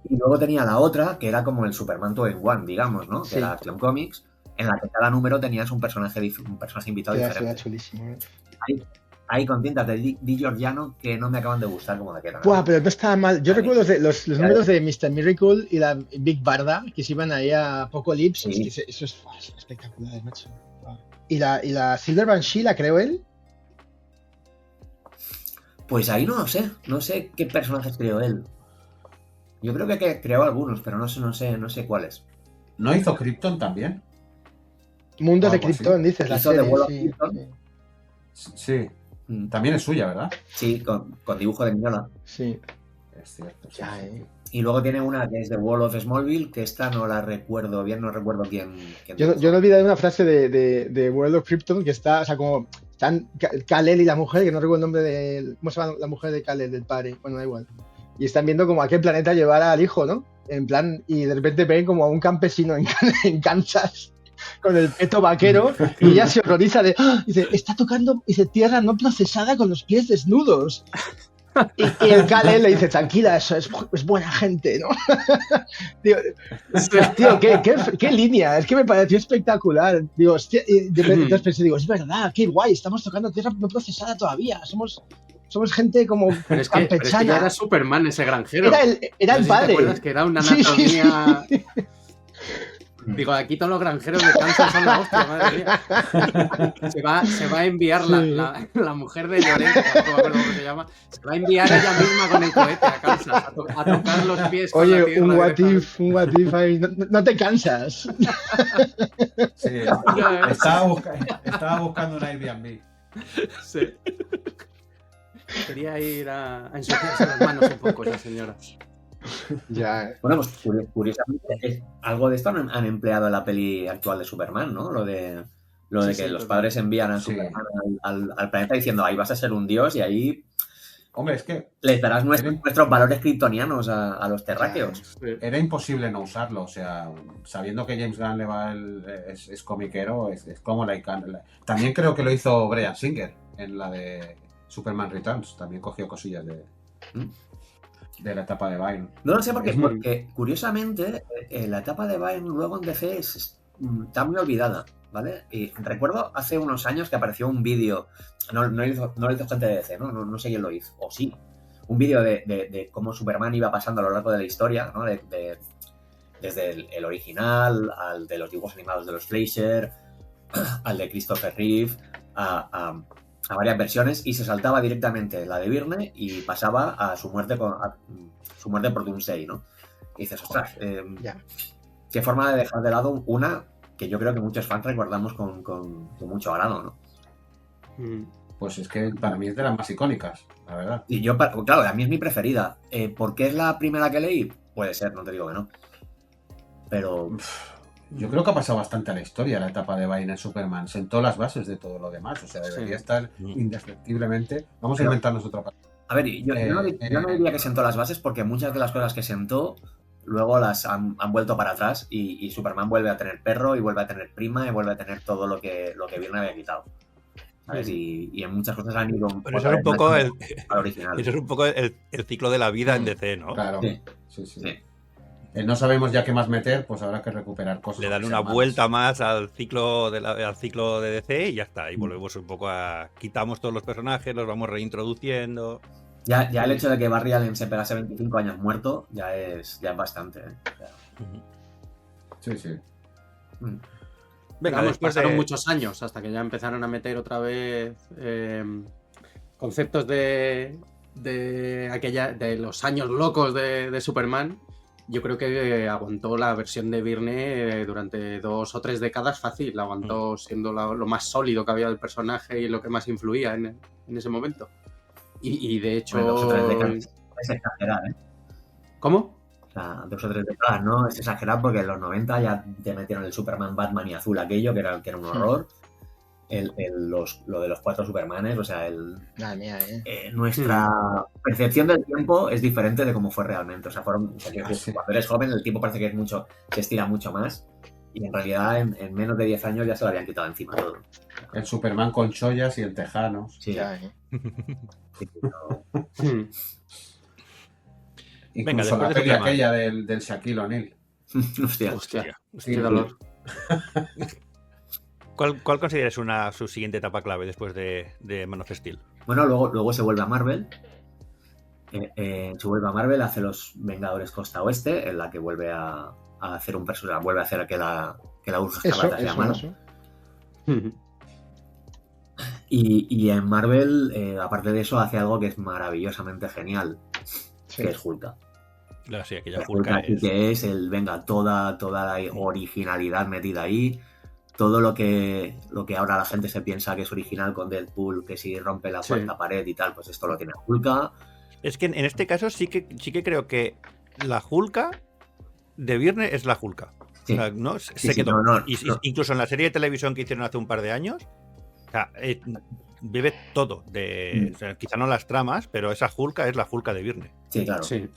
Y luego tenía la otra, que era como el Superman 2-in-1, digamos, ¿no? Que era Action Comics, en la que cada número tenías un personaje invitado diferente. Chulísimo, Ahí hay con tintas de Di Giorgiano que no me acaban de gustar como de que eran. Buah, pero no estaba mal. Yo recuerdo los números de Mr. Miracle y la Big Barda que se iban ahí a Apocalypse. Sí. Eso es espectacular, macho. Wow. ¿Y la Silver Banshee la creó él? Pues ahí no lo sé. No sé qué personajes creó él. Yo creo que creó algunos, pero no sé cuáles. ¿No hizo Krypton también? Mundos de Algo así. Krypton, dices, la Hizo The serie. Wall of Sí, Krypton. sí. Sí. Mm. También es suya, ¿verdad? Sí, con dibujo de Mignola. Sí. Es cierto. Sí, Ya, sí. Y luego tiene una que es The Wall of Smallville, que esta no la recuerdo bien, no recuerdo quién Yo dibujó. no olvidaré una frase de World of Krypton que está, o sea, como están Kal-El y la mujer, que no recuerdo el nombre de. ¿Cómo se llama la mujer de Kal-El, del padre? Bueno, da igual. Y están viendo como a qué planeta llevar al hijo, ¿no? En plan, y de repente ven como a un campesino en Kansas con el peto vaquero y ella se horroriza de. ¡Ah! Dice, está tocando, dice, tierra no procesada con los pies desnudos. Y el Kal-El le dice, tranquila, eso es buena gente, ¿no? Tío, qué línea, es que me pareció espectacular. Digo, hostia, y entonces pensé, digo, es verdad, qué guay, estamos tocando tierra no procesada todavía, somos gente como Pero es que campechana. ya era Superman ese granjero. Era el No sé si padre. ¿Te acuerdas que era una Sí, anatomía? sí. Digo, aquí todos los granjeros de Kansas son la hostia, madre mía. Se va a enviar la mujer de Llorente, no me acuerdo cómo se llama. Se va a enviar ella misma con el cohete a Kansas a tocar los pies con la Oye, tierra un what directamente. if, ahí, no te cansas. Sí. Estaba buscando un Airbnb. Sí. Quería ir a ensuciarse las manos un poco esa señora. Ya. Bueno, pues curiosamente, algo de esto han empleado en la peli actual de Superman, ¿no? Lo de que Sí, los total. padres envían a Sí. Superman al planeta diciendo, ahí vas a ser un dios y ahí Hombre, es que les darás nuestros valores kryptonianos a los terráqueos. Sí. era imposible no usarlo. O sea, sabiendo que James Gunn le va es comiquero, es como también creo que lo hizo Bryan Singer en la de Superman Returns. También cogió cosillas de la etapa de Byrne. No lo sé porque Es muy- curiosamente, la etapa de Byrne luego en DC está muy olvidada, ¿vale? Y recuerdo hace unos años que apareció un vídeo, no lo hizo gente de DC, ¿no? No sé quién lo hizo, o sí, un vídeo de cómo Superman iba pasando a lo largo de la historia, ¿no? Desde el original, al de los dibujos animados de los Fleischer, al de Christopher Reeve, a varias versiones, y se saltaba directamente la de Byrne y pasaba a su muerte por Doomsday, ¿no? Y dices, ostras, Ya. qué forma de dejar de lado una que yo creo que muchos fans recordamos con mucho agrado, ¿no? Pues es que para mí es de las más icónicas, la verdad. Y yo, claro, a mí es mi preferida. ¿Por qué es la primera que leí? Puede ser, no te digo que no. Pero Yo creo que ha pasado bastante a la historia la etapa de Byrne en Superman. Sentó las bases de todo lo demás. O sea, debería estar indefectiblemente. Vamos a inventarnos otra parte. a ver, yo no diría que sentó las bases porque muchas de las cosas que sentó luego las han vuelto para atrás y Superman vuelve a tener perro y vuelve a tener prima y vuelve a tener todo lo que Byrne había quitado. ¿Sabes? Y en muchas cosas han ido Pero eso es un poco al original. eso es un poco el ciclo de la vida en DC, ¿no? Claro. Sí. Sí. No sabemos ya qué más meter, pues habrá que recuperar cosas. Le dan que una sean malas. vuelta más al ciclo de DC y ya está. Y volvemos un poco quitamos todos los personajes, los vamos reintroduciendo. Ya el hecho de que Barry Allen se pegase 25 años muerto ya es bastante. ¿eh? O sea, Sí. Venga, Vamos, después pasaron de... muchos años hasta que ya empezaron a meter otra vez conceptos de los años locos de Superman. Yo creo que aguantó la versión de Byrne durante 2 o 3 décadas fácil. La aguantó siendo lo más sólido que había del personaje y lo que más influía en ese momento. Y de hecho... bueno, 2 o 3 décadas es exagerar, ¿eh? ¿Cómo? O sea, 2 o 3 décadas, ¿no? Es exagerar porque en los 90 ya te metieron el Superman, Batman y Azul aquello, que era un horror. Lo de los 4 Supermanes, o sea, Madre mía, nuestra percepción del tiempo es diferente de cómo fue realmente. O sea, cuando eres joven el tiempo parece que se estira mucho más y en realidad en menos de 10 años ya se lo habían quitado encima todo. El Superman con chollas y el Tejanos. Sí, ya, sí, no. Venga, Incluso la después de peli Superman. aquella del Shaquille O'Neal. Hostia. Hostia, Sí, qué dolor. ¿Cuál consideras su siguiente etapa clave después de Man of Steel? Bueno, luego se vuelve a Marvel. Se vuelve a Marvel, hace los Vengadores Costa Oeste, en la que vuelve a hacer un personaje, vuelve a hacer que la Bruja Escarlata sea mala. Y en Marvel, aparte de eso, hace algo que es maravillosamente genial, que es Hulka. Sí, aquella Hulka Hulka que es toda la originalidad metida ahí. Todo lo que ahora la gente se piensa que es original con Deadpool, que si rompe la cuarta pared y tal, pues esto lo tiene Hulka. Es que en este caso sí que creo que la Hulka de Byrne es la Hulka. Sí. O sea, ¿no? Se quedó. No. Incluso en la serie de televisión que hicieron hace un par de años, o sea, bebe todo. O sea, quizá no las tramas, pero esa Hulka es la Hulka de Byrne. Sí, claro. Sí.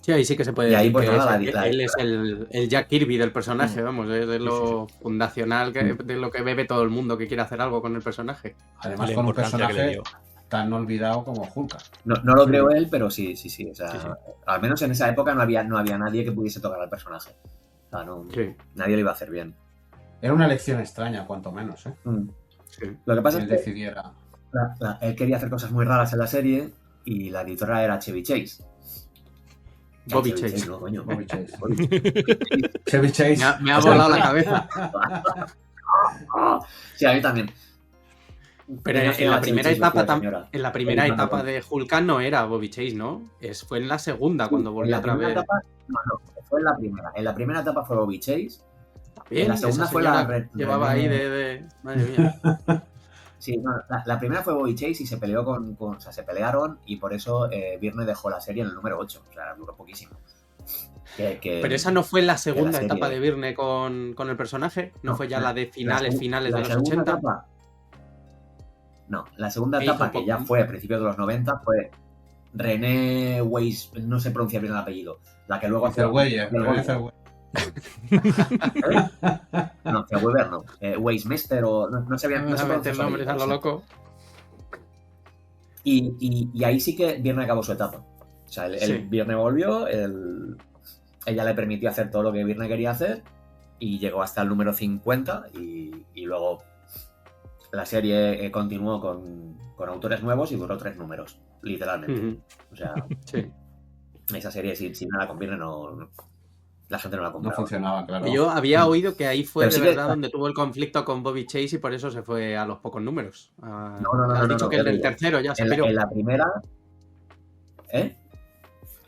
Sí, ahí sí que se puede decir pues que él es el Jack Kirby del personaje, vamos, es de lo fundacional, de lo que bebe todo el mundo que quiere hacer algo con el personaje. Además, con un personaje tan olvidado como Hulka. No lo creo él, pero sí. O sea, al menos en esa época no había nadie que pudiese tocar al personaje. O sea, nadie lo iba a hacer bien. Era una elección extraña, cuanto menos, ¿eh? Lo que pasa es que él decidiera. Él quería hacer cosas muy raras en la serie y la editora era Chevy Chase. Bobby Chase. No, coño. Bobby Chase. Chevy Chase. Me ha volado la cabeza. Sí, a mí también. Pero en la primera etapa de Hulk no era Bobby Chase, ¿no? Fue en la segunda cuando volvió otra vez. No, fue en la primera. En la primera etapa fue Bobby Chase. Bien, en la segunda fue la llevaba ahí de... Madre mía. Sí, no, la primera fue Bobby Chase y se peleó o sea, se pelearon y por eso Byrne dejó la serie en el número 8. O sea, duró poquísimo. Pero esa no fue la segunda etapa de Byrne con el personaje. ¿No fue ya la de finales de los 80? No, la segunda etapa, que ya fue a principios de los 90, fue René Weiss, no sé pronunciar bien el apellido. La que luego hace No, Weber no. Weissmeister o no sé bien. No sé el nombre, es a lo loco. Y ahí sí que Byrne acabó su etapa. O sea, el Byrne volvió, ella le permitió hacer todo lo que Byrne quería hacer y llegó hasta el número 50 y luego la serie continuó con autores nuevos y duró 3 números, literalmente. O sea, esa serie si nada con Byrne la gente no la compraba. No funcionaba, claro. Yo había oído que ahí fue de verdad donde tuvo el conflicto con Bobby Chase y por eso se fue a los pocos números. Has dicho que en el tercero ya se piró. En la primera...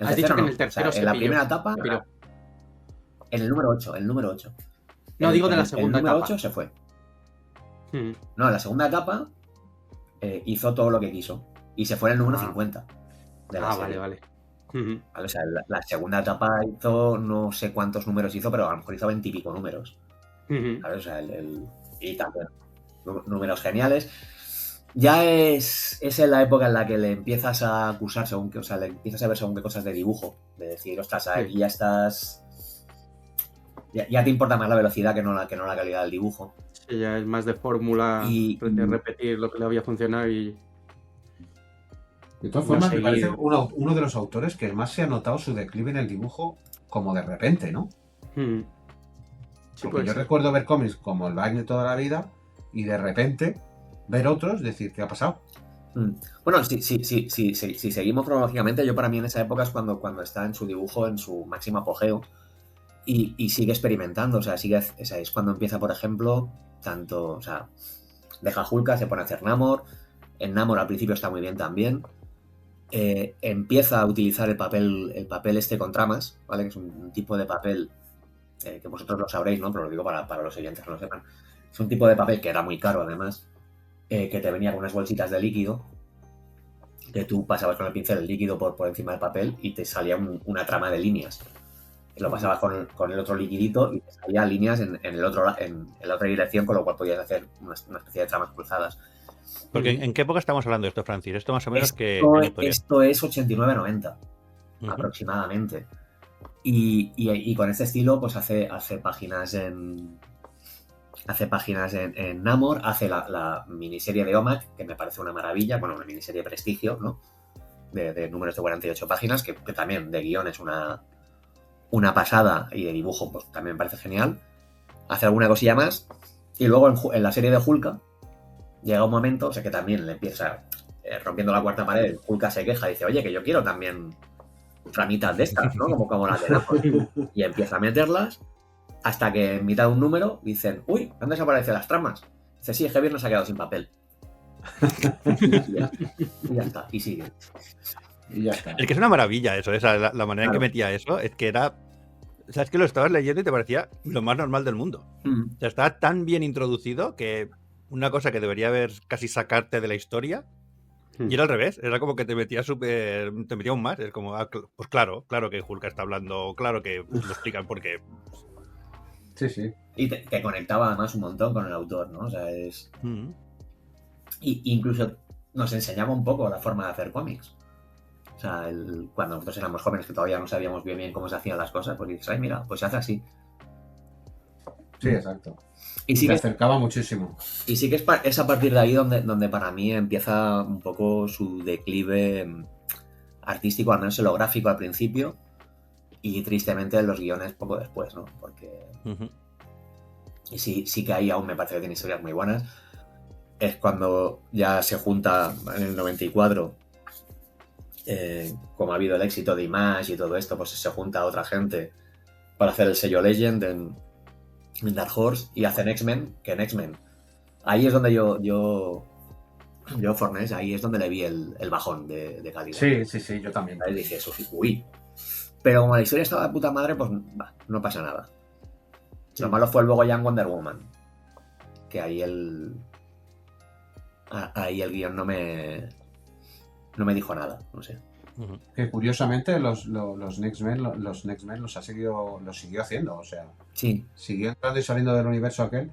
Has dicho que en el tercero se en la primera etapa... En el número 8, No, digo de la segunda etapa. En el número 8 se fue. No, en la segunda etapa hizo todo lo que quiso. Y se fue en el número 50 de la serie. Vale. O sea, la segunda etapa hizo no sé cuántos números hizo, pero a lo mejor hizo 20 y pico números. O sea, y también números geniales. Ya es en la época en la que le empiezas a acusar le empiezas a ver según qué cosas de dibujo, de decir, ostras, aquí ya estás... Ya te importa más la velocidad que no la calidad del dibujo. Sí, ya es más de fórmula, de repetir lo que le había funcionado y... De todas formas, me parece uno de los autores que más se ha notado su declive en el dibujo como de repente, ¿no? Porque yo recuerdo ver cómics como el Byrne de toda la vida y de repente ver otros, decir, ¿qué ha pasado? Bueno, si seguimos cronológicamente, yo para mí en esa época es cuando está en su dibujo, en su máximo apogeo y sigue experimentando, o sea, es cuando empieza, por ejemplo, deja Hulka, se pone a hacer Namor. En Namor al principio está muy bien también. Empieza a utilizar el papel este con tramas, ¿vale? Que es un tipo de papel que vosotros lo sabréis, ¿no? Pero lo digo para los oyentes que no lo sepan. Es un tipo de papel que era muy caro, además, que te venía con unas bolsitas de líquido, que tú pasabas con el pincel el líquido por encima del papel y te salía una trama de líneas. Y lo pasabas con el otro liquidito y te salían líneas en la otra dirección, con lo cual podías hacer una especie de tramas cruzadas. Porque ¿en qué época estamos hablando de esto, Francis? Esto más o menos Esto es 89-90 aproximadamente. Y con este estilo pues hace páginas en Namor, hace la miniserie de OMAC, que me parece una maravilla, bueno, una miniserie de prestigio, ¿no? De números de 48 páginas, que también de guión es una pasada y de dibujo pues también me parece genial. Hace alguna cosilla más y luego en la serie de Hulka llega un momento, o sea, que también le empieza rompiendo la cuarta pared, Hulk se queja y dice, oye, que yo quiero también ramitas de estas, ¿no? Como las de Nápoles. Y empieza a meterlas hasta que en mitad de un número dicen, uy, ¿dónde desaparecen las tramas? Dice, sí, es que Viernes ha quedado sin papel. Y ya está, y sigue. Y ya está. Es que es una maravilla eso, la manera en que Claro. metía eso, es que era... O sea, es que lo estabas leyendo y te parecía lo más normal del mundo. O sea, estaba tan bien introducido que una cosa que debería haber casi sacarte de la historia, y era al revés, era como que te metía aún más. Es como, pues claro que Hulk está hablando, claro que lo explican porque... Sí, sí. Y te conectaba además un montón con el autor, ¿no? O sea, y incluso nos enseñaba un poco la forma de hacer cómics. O sea, cuando nosotros éramos jóvenes que todavía no sabíamos bien cómo se hacían las cosas, pues dices, ay, mira, pues se hace así. Sí, exacto. Y sí te que acercaba muchísimo. Y sí que es a partir de ahí donde para mí empieza un poco su declive artístico, al menos en lo gráfico al principio, y tristemente en los guiones poco después, ¿no? Porque y sí que ahí aún me parece que tiene historias muy buenas. Es cuando ya se junta en el 94, como ha habido el éxito de Image y todo esto, pues se junta otra gente para hacer el sello Legend en Dark Horse y hacen X-Men, que en X-Men ahí es donde yo Fornés, ahí es donde le vi el bajón de calidad. Sí, yo también. Ahí dije, eso, uy. Pero como la historia estaba de puta madre, pues no pasa nada. Sí. Lo malo fue luego ya en Wonder Woman, que ahí el guión no me dijo nada, no sé. Que curiosamente los Next-Men los siguió haciendo, o sea, sí. Siguió entrando y saliendo del universo aquel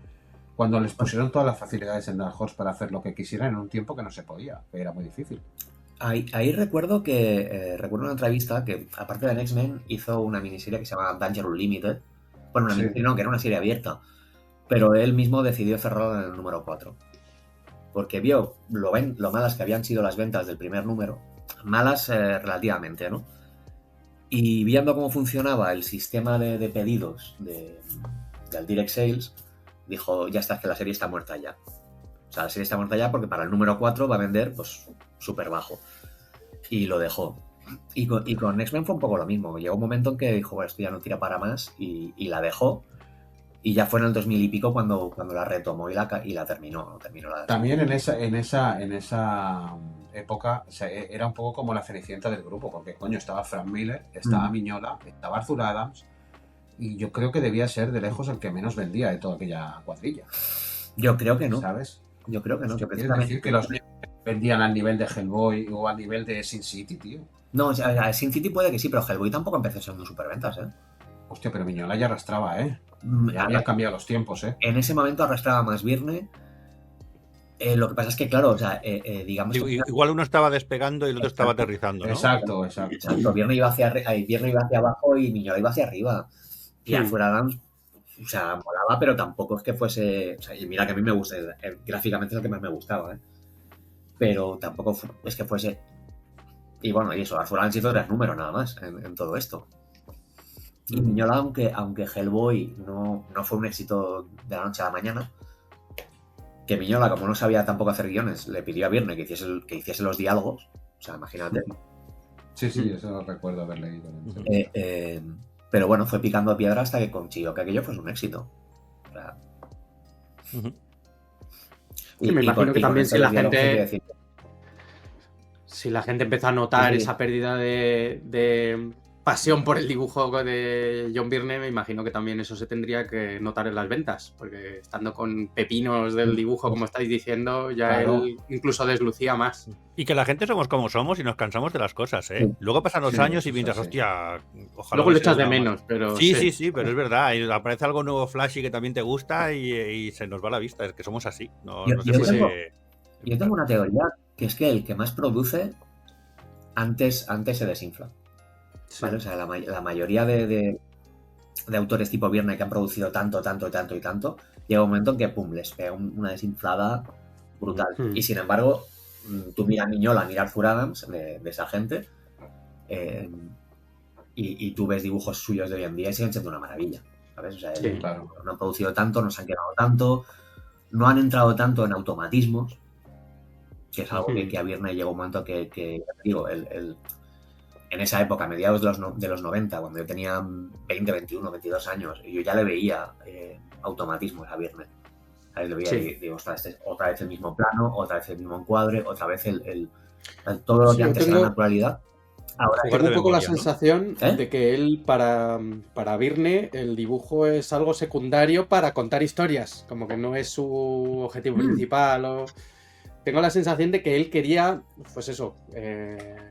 cuando les pusieron todas las facilidades en Dark Horse para hacer lo que quisieran en un tiempo que no se podía, que era muy difícil. Ahí recuerdo una entrevista que, aparte de Next-Men, hizo una miniserie que se llama Danger Unlimited. Bueno, una miniserie no, que era una serie abierta, pero él mismo decidió cerrarlo en el número 4 porque vio lo malas que habían sido las ventas del primer número, malas relativamente, ¿no? Y viendo cómo funcionaba el sistema de pedidos del Direct Sales, dijo, ya está, que la serie está muerta ya. O sea, la serie está muerta ya porque para el número 4 va a vender, pues, súper bajo. Y lo dejó. Y con X-Men fue un poco lo mismo. Llegó un momento en que dijo, bueno, esto ya no tira para más, y la dejó. Y ya fue en el 2000 y pico cuando la retomó y la terminó. También en esa época, o sea, era un poco como la cenicienta del grupo, porque coño, estaba Frank Miller, estaba Mignola, estaba Arthur Adams, y yo creo que debía ser de lejos el que menos vendía de toda aquella cuadrilla. Yo creo que no. ¿Sabes? Yo creo que no. ¿Quieres decir que los vendían al nivel de Hellboy o al nivel de Sin City, tío? No, o sea, Sin City puede que sí, pero Hellboy tampoco empezó siendo superventas, ¿eh? Hostia, pero Mignola ya arrastraba, ¿eh? Ya habían cambiado los tiempos, ¿eh? En ese momento arrastraba más Viernes. Lo que pasa es que, claro, o sea, digamos... Igual uno estaba despegando y el otro estaba aterrizando, ¿no? Exacto. Viernes iba hacia abajo y Mignola iba hacia arriba. Y Arthur Adams, o sea, molaba, pero tampoco es que fuese... O sea, y mira que a mí me gusta, gráficamente es el que más me gustaba, ¿eh? Pero tampoco es que fuese... Y bueno, y eso, Arthur Adams hizo 3 números nada más en todo esto. Y Mignola, aunque Hellboy no fue un éxito de la noche a la mañana, que Mignola, como no sabía tampoco hacer guiones, le pidió a Viernes que hiciese los diálogos. O sea, imagínate. Sí, eso lo recuerdo haber leído. Pero bueno, fue picando piedra hasta que consiguió que aquello fuese un éxito. O sea, y me imagino que también si la gente empezó a notar esa pérdida de pasión por el dibujo de John Byrne, me imagino que también eso se tendría que notar en las ventas, porque estando con pepinos del dibujo, como estáis diciendo, ya claro, él incluso deslucía más. Y que la gente somos como somos y nos cansamos de las cosas, ¿eh? Sí. Luego pasan los años y piensas, hostia, ojalá... Luego lo echas de menos, pero... Sí, pero es verdad, y aparece algo nuevo flashy que también te gusta y se nos va la vista, es que somos así. Yo tengo una teoría, que es que el que más produce antes se desinfla. Sí. ¿Vale? O sea, la mayoría de autores tipo Viernes que han producido tanto, llega un momento en que pum, les pega una desinflada brutal. Y sin embargo, tú mira a Mignola, mira a Arthur Adams, de esa gente, y tú ves dibujos suyos de hoy en día y siguen siendo una maravilla, ¿sabes? O sea, claro, no han producido tanto, no se han quedado tanto, no han entrado tanto en automatismos, que es algo que a Virne llegó un momento que digo, en esa época, a mediados de los 90, cuando yo tenía 20, 21, 22 años, yo ya le veía automatismos a Virne. Le veía y digo, otra vez el mismo plano, otra vez el mismo encuadre, otra vez todo lo que antes era naturalidad. Ahora tengo un poco la sensación de que él, para Virne, el dibujo es algo secundario para contar historias, como que no es su objetivo principal. Tengo la sensación de que él quería, pues eso,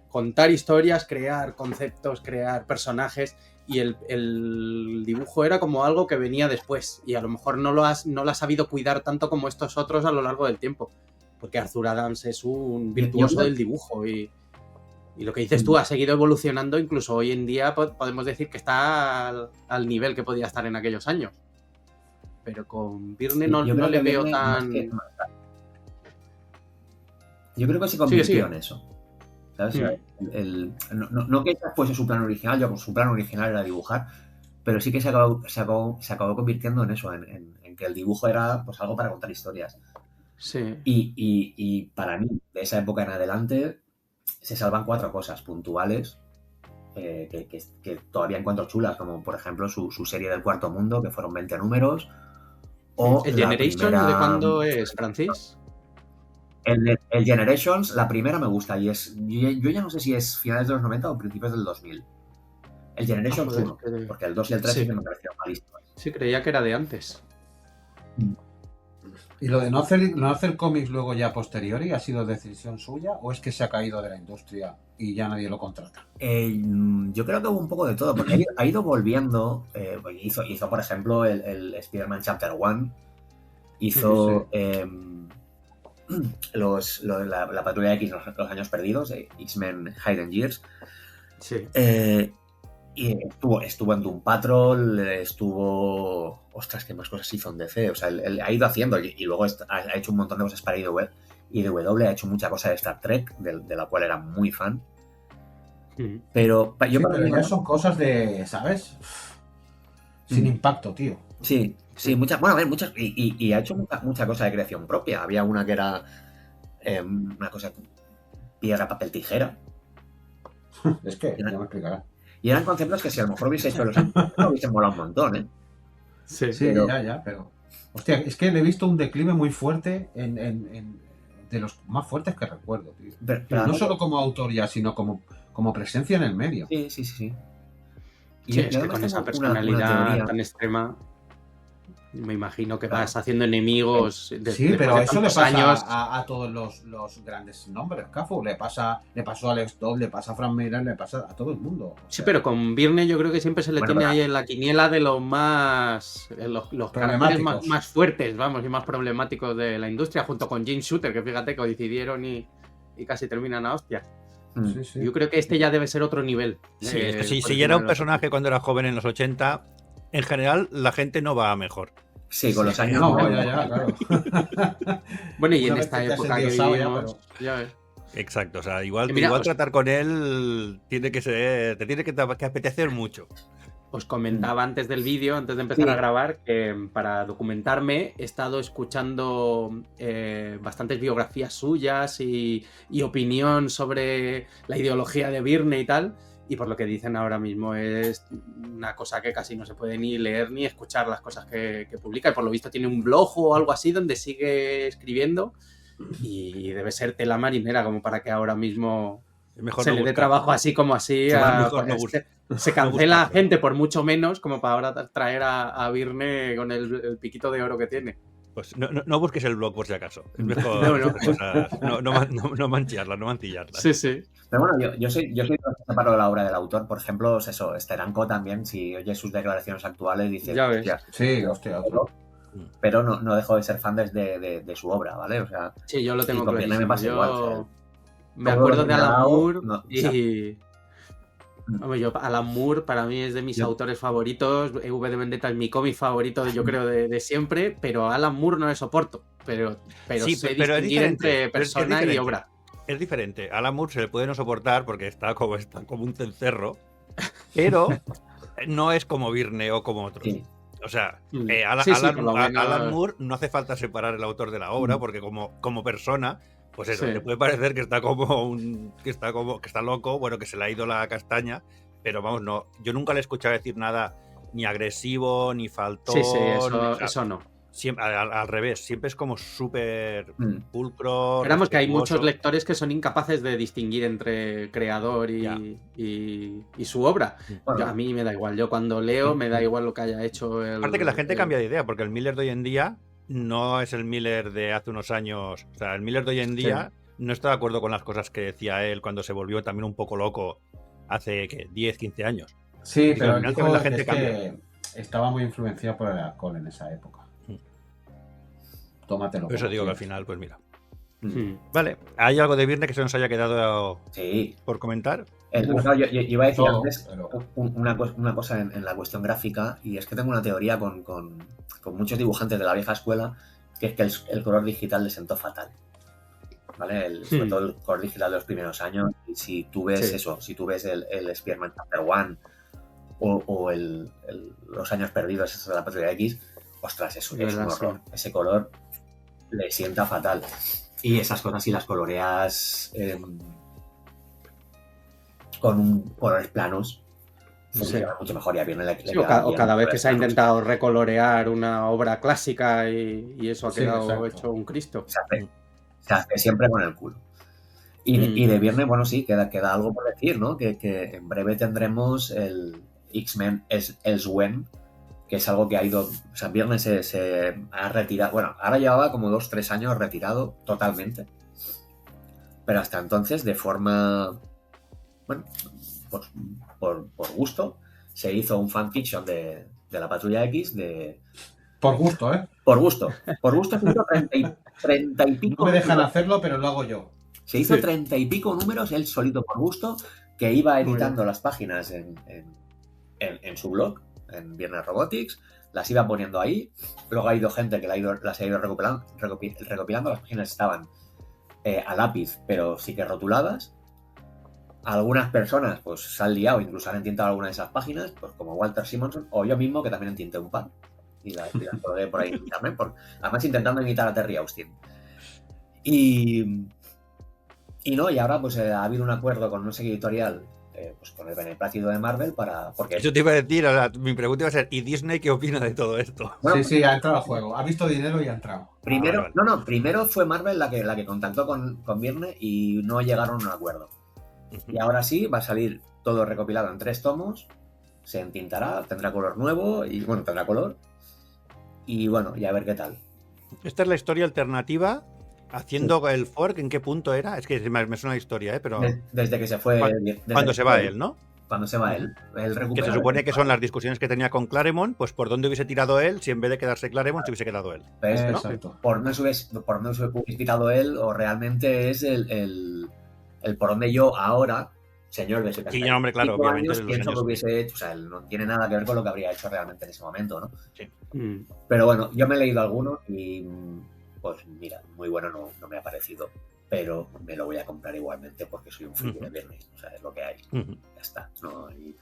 contar historias, crear conceptos, crear personajes, y el dibujo era como algo que venía después, y a lo mejor no lo ha sabido cuidar tanto como estos otros a lo largo del tiempo, porque Arthur Adams es un virtuoso del dibujo, y lo que dices tú, ha seguido evolucionando, incluso hoy en día podemos decir que está al nivel que podía estar en aquellos años. Pero con Virne no le veo tan... Yo creo que se convirtió en eso. ¿Sabes? No que ese fuese su plan original, yo con su plan original era dibujar, pero sí que se acabó convirtiendo en eso, en que el dibujo era pues algo para contar historias. Sí. Y para mí, de esa época en adelante, se salvan 4 cosas puntuales que todavía encuentro chulas, como por ejemplo su serie del Cuarto Mundo, que fueron 20 números. O ¿El Generations de cuándo es, Francis? El Generations, la primera me gusta, y yo ya no sé si es finales de los 90 o principios del 2000. El Generations 1, porque el 2 y el 3 sí que me parecieron malísimos. Sí, creía que era de antes. ¿Y lo de no hacer cómics luego ya posteriori ha sido decisión suya o es que se ha caído de la industria y ya nadie lo contrata? Yo creo que hubo un poco de todo, porque ha ido volviendo. Hizo, por ejemplo, el Spider-Man Chapter 1. Hizo la Patrulla X, los años perdidos, X-Men Hidden Years. Sí. Y estuvo en Doom Patrol, ostras, qué más cosas hizo en DC. O sea, él ha ido haciendo y luego ha hecho un montón de cosas para IDW, ha hecho mucha cosa de Star Trek, de la cual era muy fan. Pero pero ya son cosas de, ¿sabes? Sin impacto, tío. Sí, muchas. Bueno, a ver, muchas. Y ha hecho mucha cosa de creación propia. Había una que era una cosa, piedra, papel, tijera. Es que, ya me explicará. Y eran conceptos que si a lo mejor hubiese hecho los años, hubiesen molado un montón, ¿eh? Sí, pero... Hostia, es que le he visto un declive muy fuerte de los más fuertes que recuerdo, tío. Pero no solo como autor ya, sino como presencia en el medio. Sí. Y es que con esa personalidad tan extrema, me imagino que vas haciendo enemigos. Pero eso le pasa a todos los grandes nombres, Cafu. Le pasó a Alex Todd, le pasa a Frank Miller, le pasa a todo el mundo. Sí, pero con Virne yo creo que siempre se le tiene ahí en la quiniela de los más... los caracteres más fuertes, vamos, y más problemáticos de la industria, junto con Jim Shooter, que fíjate, coincidieron y casi terminan a hostias. Sí. Yo creo que este ya debe ser otro nivel. Sí, es que si era un personaje cuando era joven en los 80, en general la gente no va a mejor. Sí, con los años. No, ya, claro. Bueno, y en esta época que vivimos, ya ves. Exacto, o sea, igual tratar con él te tiene que apetecer mucho. Os comentaba antes del vídeo, antes de empezar a grabar, que para documentarme he estado escuchando bastantes biografías suyas y opinión sobre la ideología de Virne y tal. Y por lo que dicen ahora mismo es una cosa que casi no se puede ni leer ni escuchar las cosas que publica. Y por lo visto tiene un blog o algo así donde sigue escribiendo y debe ser tela marinera como para que ahora mismo se le dé trabajo así como así. Se cancela a gente por mucho menos como para ahora traer a Virne con el piquito de oro que tiene. Pues no busques el blog por si acaso. Es mejor no mancillarla, no mancillarla. Sí. Pero bueno, yo soy de separo de la obra del autor. Por ejemplo, es eso, Steranko también, si oyes sus declaraciones actuales, dice... Ya ves. Sí, hostia. Pero no dejo de ser fan de su obra, ¿vale? O sea, sí, yo lo tengo clarísimo. Me pasa igual. O sea, me acuerdo de Alan Moore y... Alan Moore para mí es de mis autores favoritos. V de Vendetta es mi cómic favorito, yo creo, de siempre. Pero Alan Moore no le soporto. Pero sí, sé distinguir entre persona y obra. Es diferente. A Alan Moore se le puede no soportar porque está como un cencerro. Pero no es como Virne o como otros. Sí. O sea, Alan Moore no hace falta separar el autor de la obra, porque como persona, pues eso, le puede parecer que está que está loco, bueno, que se le ha ido la castaña, pero vamos, no, yo nunca le he escuchado decir nada ni agresivo, ni faltón. Sí, eso no. Siempre, al revés, siempre es como súper pulcro. Esperamos que hay muchos lectores que son incapaces de distinguir entre creador y su obra. A mí me da igual, yo cuando leo me da igual lo que haya hecho Aparte que la gente cambia de idea, porque el Miller de hoy en día no es el Miller de hace unos años. O sea, el Miller de hoy en día no está de acuerdo con las cosas que decía él cuando se volvió también un poco loco hace 10, 15 años. Sí, pero al final la gente cambia. Estaba muy influenciado por el alcohol en esa época. Tómatelo. Por eso digo que al final, pues mira. Vale, ¿hay algo de Virne que se nos haya quedado por comentar? Yo iba a decir antes una cosa en la cuestión gráfica, y es que tengo una teoría con muchos dibujantes de la vieja escuela, que es que el color digital les sentó fatal. ¿Vale? Sobre todo el color digital de los primeros años. Y si tú ves si tú ves el Spearman Chapter 1 o los años perdidos de la Patrulla X, ostras, eso es un horror. Ese color le sienta fatal. Y esas cosas, si las coloreas con colores planos, funciona mucho mejor. O cada vez que se ha intentado recolorear una obra clásica y eso ha quedado hecho un Cristo. Se hace siempre con el culo. Y de Virne, bueno, sí, queda algo por decir, ¿no? Que en breve tendremos el X-Men Elsewhere, que es algo que ha ido... O sea, Virne se ha retirado... Bueno, ahora llevaba como 2-3 años retirado totalmente. Pero hasta entonces, de forma... Bueno, por gusto, se hizo un fanfiction de la Patrulla X de... Por gusto, ¿eh? Por gusto. Por gusto se hizo 30 y pico... No me dejan hacerlo, pero lo hago yo. Se hizo 30 y pico números, él solito por gusto, que iba editando las páginas en su blog, en Viernes Robotics, las iba poniendo ahí. Luego ha ido gente que las ha ido recopilando. Las páginas estaban a lápiz, pero sí que rotuladas. Algunas personas pues se han liado, incluso han entintado alguna de esas páginas, pues como Walter Simonson, o yo mismo, que también entinté un par. Y las colgué por ahí también, además intentando imitar a Terry Austin. Y ahora pues ha habido un acuerdo con no sé qué editorial, pues con el beneplácito de Marvel porque... Eso te iba a decir, mi pregunta iba a ser, ¿y Disney qué opina de todo esto? Bueno, sí, ha entrado al juego, ha visto dinero y ha entrado. Primero fue Marvel la que contactó con Virne y no llegaron a un acuerdo. Y ahora sí, va a salir todo recopilado en 3 tomos, se entintará, tendrá color nuevo, y bueno, tendrá color, y bueno, y a ver qué tal. Esta es la historia alternativa, haciendo el fork, ¿en qué punto era? Es que me suena la historia, pero... Desde que se fue... Cuando se va él, ¿no? Cuando se va él recupera... Que se supone que son las discusiones que tenía con Claremont, pues por dónde hubiese tirado él, si en vez de quedarse Claremont, se hubiese quedado él. Pues, ¿no? Por no se hubiese tirado él, o realmente es el por donde yo ahora, señor de 70 sí, hombre, claro, obviamente años, pienso que hubiese hecho, o sea, él no tiene nada que ver con lo que habría hecho realmente en ese momento, ¿no? Sí. Pero bueno, yo me he leído algunos y pues mira, muy bueno no me ha parecido, pero me lo voy a comprar igualmente porque soy un friki de Viernes, o sea, es lo que hay, ya está, ¿no? Y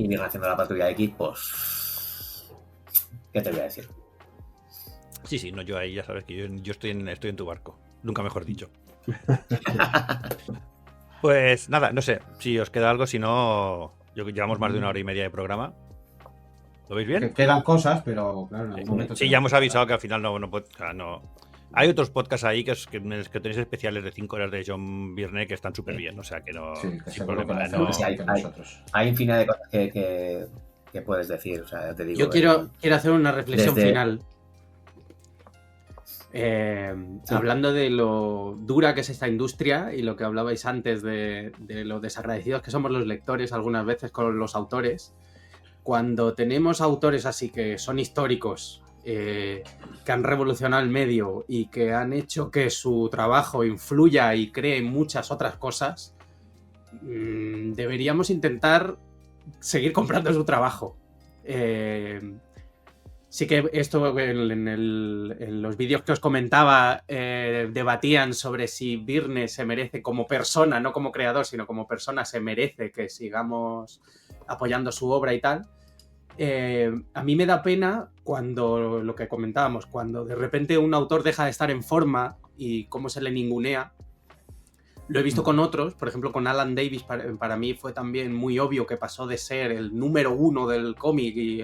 Virne haciendo la Patrulla X, pues ¿qué te voy a decir? Sí, no, yo ahí ya sabes que yo estoy en tu barco, nunca mejor dicho. Pues nada, no sé si os queda algo, si no, llevamos más de 1 hora y media de programa. ¿Lo veis bien? Quedan cosas, pero claro, en algún momento... Sí, ya hemos avisado que al final no. Hay otros podcasts ahí que tenéis especiales de 5 horas de John Byrne que están súper bien, o sea que no... Sí, que sin problema, hay infinidad de cosas que puedes decir, o sea, te digo... Yo quiero hacer una reflexión final. Hablando de lo dura que es esta industria y lo que hablabais antes de lo desagradecidos que somos los lectores algunas veces con los autores, cuando tenemos autores así que son históricos, que han revolucionado el medio y que han hecho que su trabajo influya y cree muchas otras cosas, deberíamos intentar seguir comprando su trabajo. Sí que esto en los vídeos que os comentaba debatían sobre si Byrne se merece como persona, no como creador, sino como persona, se merece que sigamos apoyando su obra y tal. a mí me da pena cuando, lo que comentábamos, cuando de repente un autor deja de estar en forma y cómo se le ningunea. Lo he visto con otros, por ejemplo con Alan Davis, para mí fue también muy obvio que pasó de ser el número 1 del cómic y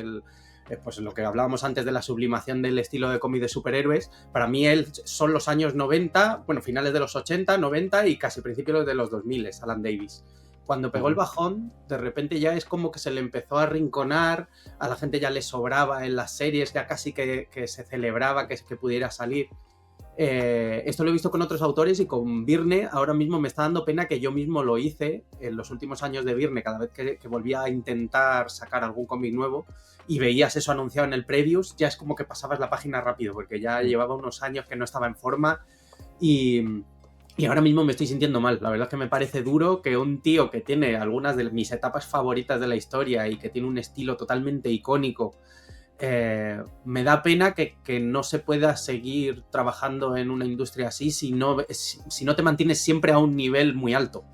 pues lo que hablábamos antes de la sublimación del estilo de cómic de superhéroes. Para mí él son los años 90, bueno, finales de los 80, 90 y casi principios de los 2000, Alan Davis. Cuando pegó el bajón, de repente ya es como que se le empezó a arrinconar, a la gente ya le sobraba en las series, ya casi que se celebraba que pudiera salir. Esto lo he visto con otros autores y con Byrne ahora mismo me está dando pena que yo mismo lo hice en los últimos años de Byrne, cada vez que volvía a intentar sacar algún cómic nuevo y veías eso anunciado en el previews, ya es como que pasabas la página rápido porque ya llevaba unos años que no estaba en forma y ahora mismo me estoy sintiendo mal. La verdad es que me parece duro que un tío que tiene algunas de mis etapas favoritas de la historia y que tiene un estilo totalmente icónico, me da pena que no se pueda seguir trabajando en una industria así si no te mantienes siempre a un nivel muy alto.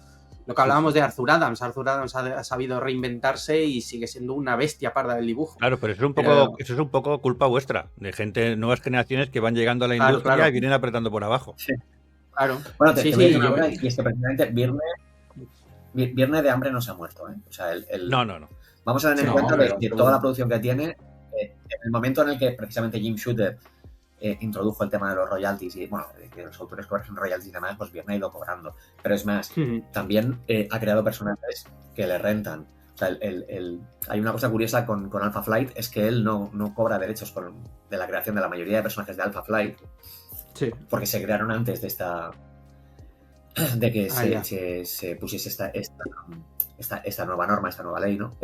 Lo que hablábamos de Arthur Adams ha sabido reinventarse y sigue siendo una bestia parda del dibujo. Claro, pero eso es un poco culpa vuestra, de gente, nuevas generaciones que van llegando a la industria, claro, y vienen apretando por abajo. Sí. Claro. Bueno, te voy a decir una cosa, y es que precisamente Byrne de hambre no se ha muerto, ¿eh? O sea, No. Vamos a tener en cuenta de toda la producción que tiene. En el momento en el que precisamente Jim Shooter introdujo el tema de los royalties y, bueno, que los autores cobran royalties y demás, pues Byrne ha ido cobrando. Pero es más, también ha creado personajes que le rentan. O sea, hay una cosa curiosa con Alpha Flight, es que él no cobra derechos de la creación de la mayoría de personajes de Alpha Flight. Sí. Porque se crearon antes de que se pusiese esta nueva norma, esta nueva ley, ¿no?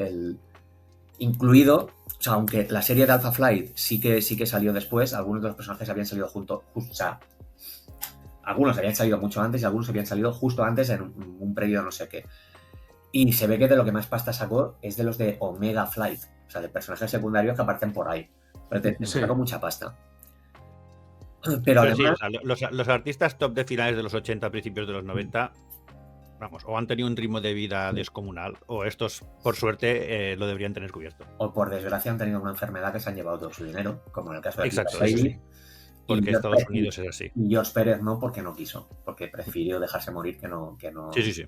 Incluido, o sea, aunque la serie de Alpha Flight sí que salió después, algunos de los personajes habían salido o sea, algunos habían salido mucho antes y algunos habían salido justo antes en un previo no sé qué. Y se ve que de lo que más pasta sacó es de los de Omega Flight, o sea, de personajes secundarios que aparecen por ahí. Pero sacó mucha pasta. Pero además, sí, o sea, los artistas top de finales de los 80, principios de los 90, vamos, o han tenido un ritmo de vida descomunal, o estos, por suerte, lo deberían tener cubierto. O por desgracia han tenido una enfermedad que se han llevado todo su dinero, como en el caso de Exacto, sí. Porque Estados Unidos es así. Y George Pérez no, porque no quiso, porque prefirió dejarse morir que no. Sí.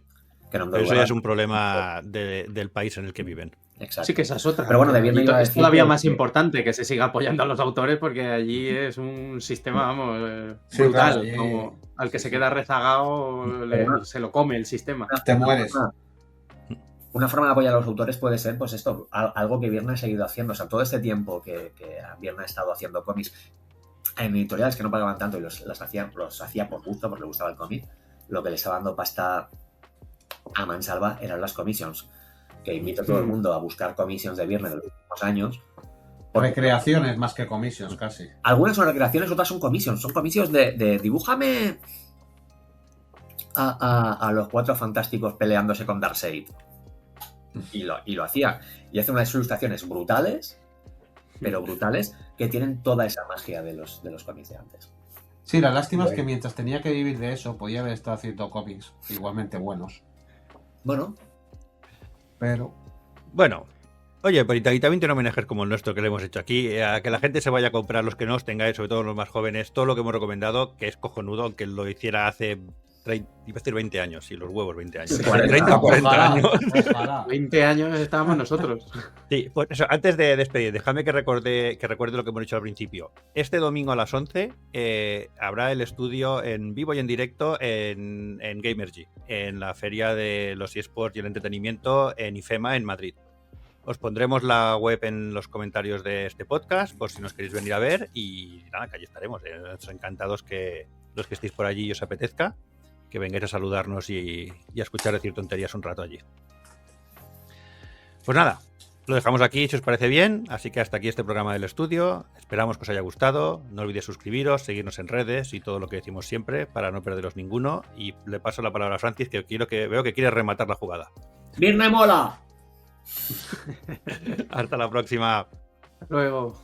Pero eso ya es un problema del país en el que viven. Exacto. Sí, que esa es otra. Pero bueno, es todavía más importante que se siga apoyando a los autores porque allí es un sistema, vamos, brutal. Claro, como al que se queda rezagado se lo come el sistema. Te mueres. Una forma de apoyar a los autores puede ser, pues esto, algo que Byrne ha seguido haciendo. O sea, todo este tiempo que Byrne ha estado haciendo cómics en editoriales que no pagaban tanto y los hacía por gusto, porque le gustaba el cómic, lo que le estaba dando pasta a mansalva eran las commissions. Que invito a todo el mundo a buscar commissions de Byrne de los últimos años. Recreaciones más que commissions, casi. Algunas son recreaciones, otras son commissions. Son commissions de dibújame a los Cuatro Fantásticos peleándose con Darkseid. Y lo hacía. Y hace unas ilustraciones brutales, pero brutales, que tienen toda esa magia de los cómics de antes. Sí, la lástima es que mientras tenía que vivir de eso, podía haber estado haciendo cómics igualmente buenos. Bueno. Pero... Bueno, oye, pero y también tiene homenajes como el nuestro que le hemos hecho aquí, a que la gente se vaya a comprar, los que no os tengáis, sobre todo los más jóvenes, todo lo que hemos recomendado, que es cojonudo, aunque lo hiciera hace 20 años, y los huevos 20 años. 30 o 40 años. 20 años estábamos nosotros. Sí, pues eso, antes de despedir, déjame que recuerde lo que hemos dicho al principio. Este domingo a las 11 habrá el estudio en vivo y en directo en Gamergy, en la feria de los eSports y el entretenimiento en IFEMA en Madrid. Os pondremos la web en los comentarios de este podcast por si nos queréis venir a ver y nada, que allí estaremos. Encantados que los que estéis por allí y os apetezca, que vengáis a saludarnos y a escuchar decir tonterías un rato allí. Pues nada, lo dejamos aquí si os parece bien, así que hasta aquí este programa del estudio. Esperamos que os haya gustado, no olvidéis suscribiros, seguirnos en redes y todo lo que decimos siempre para no perderos ninguno. Y le paso la palabra a Francis, que veo que quiere rematar la jugada. ¡Byrne mola! Hasta la próxima. Luego.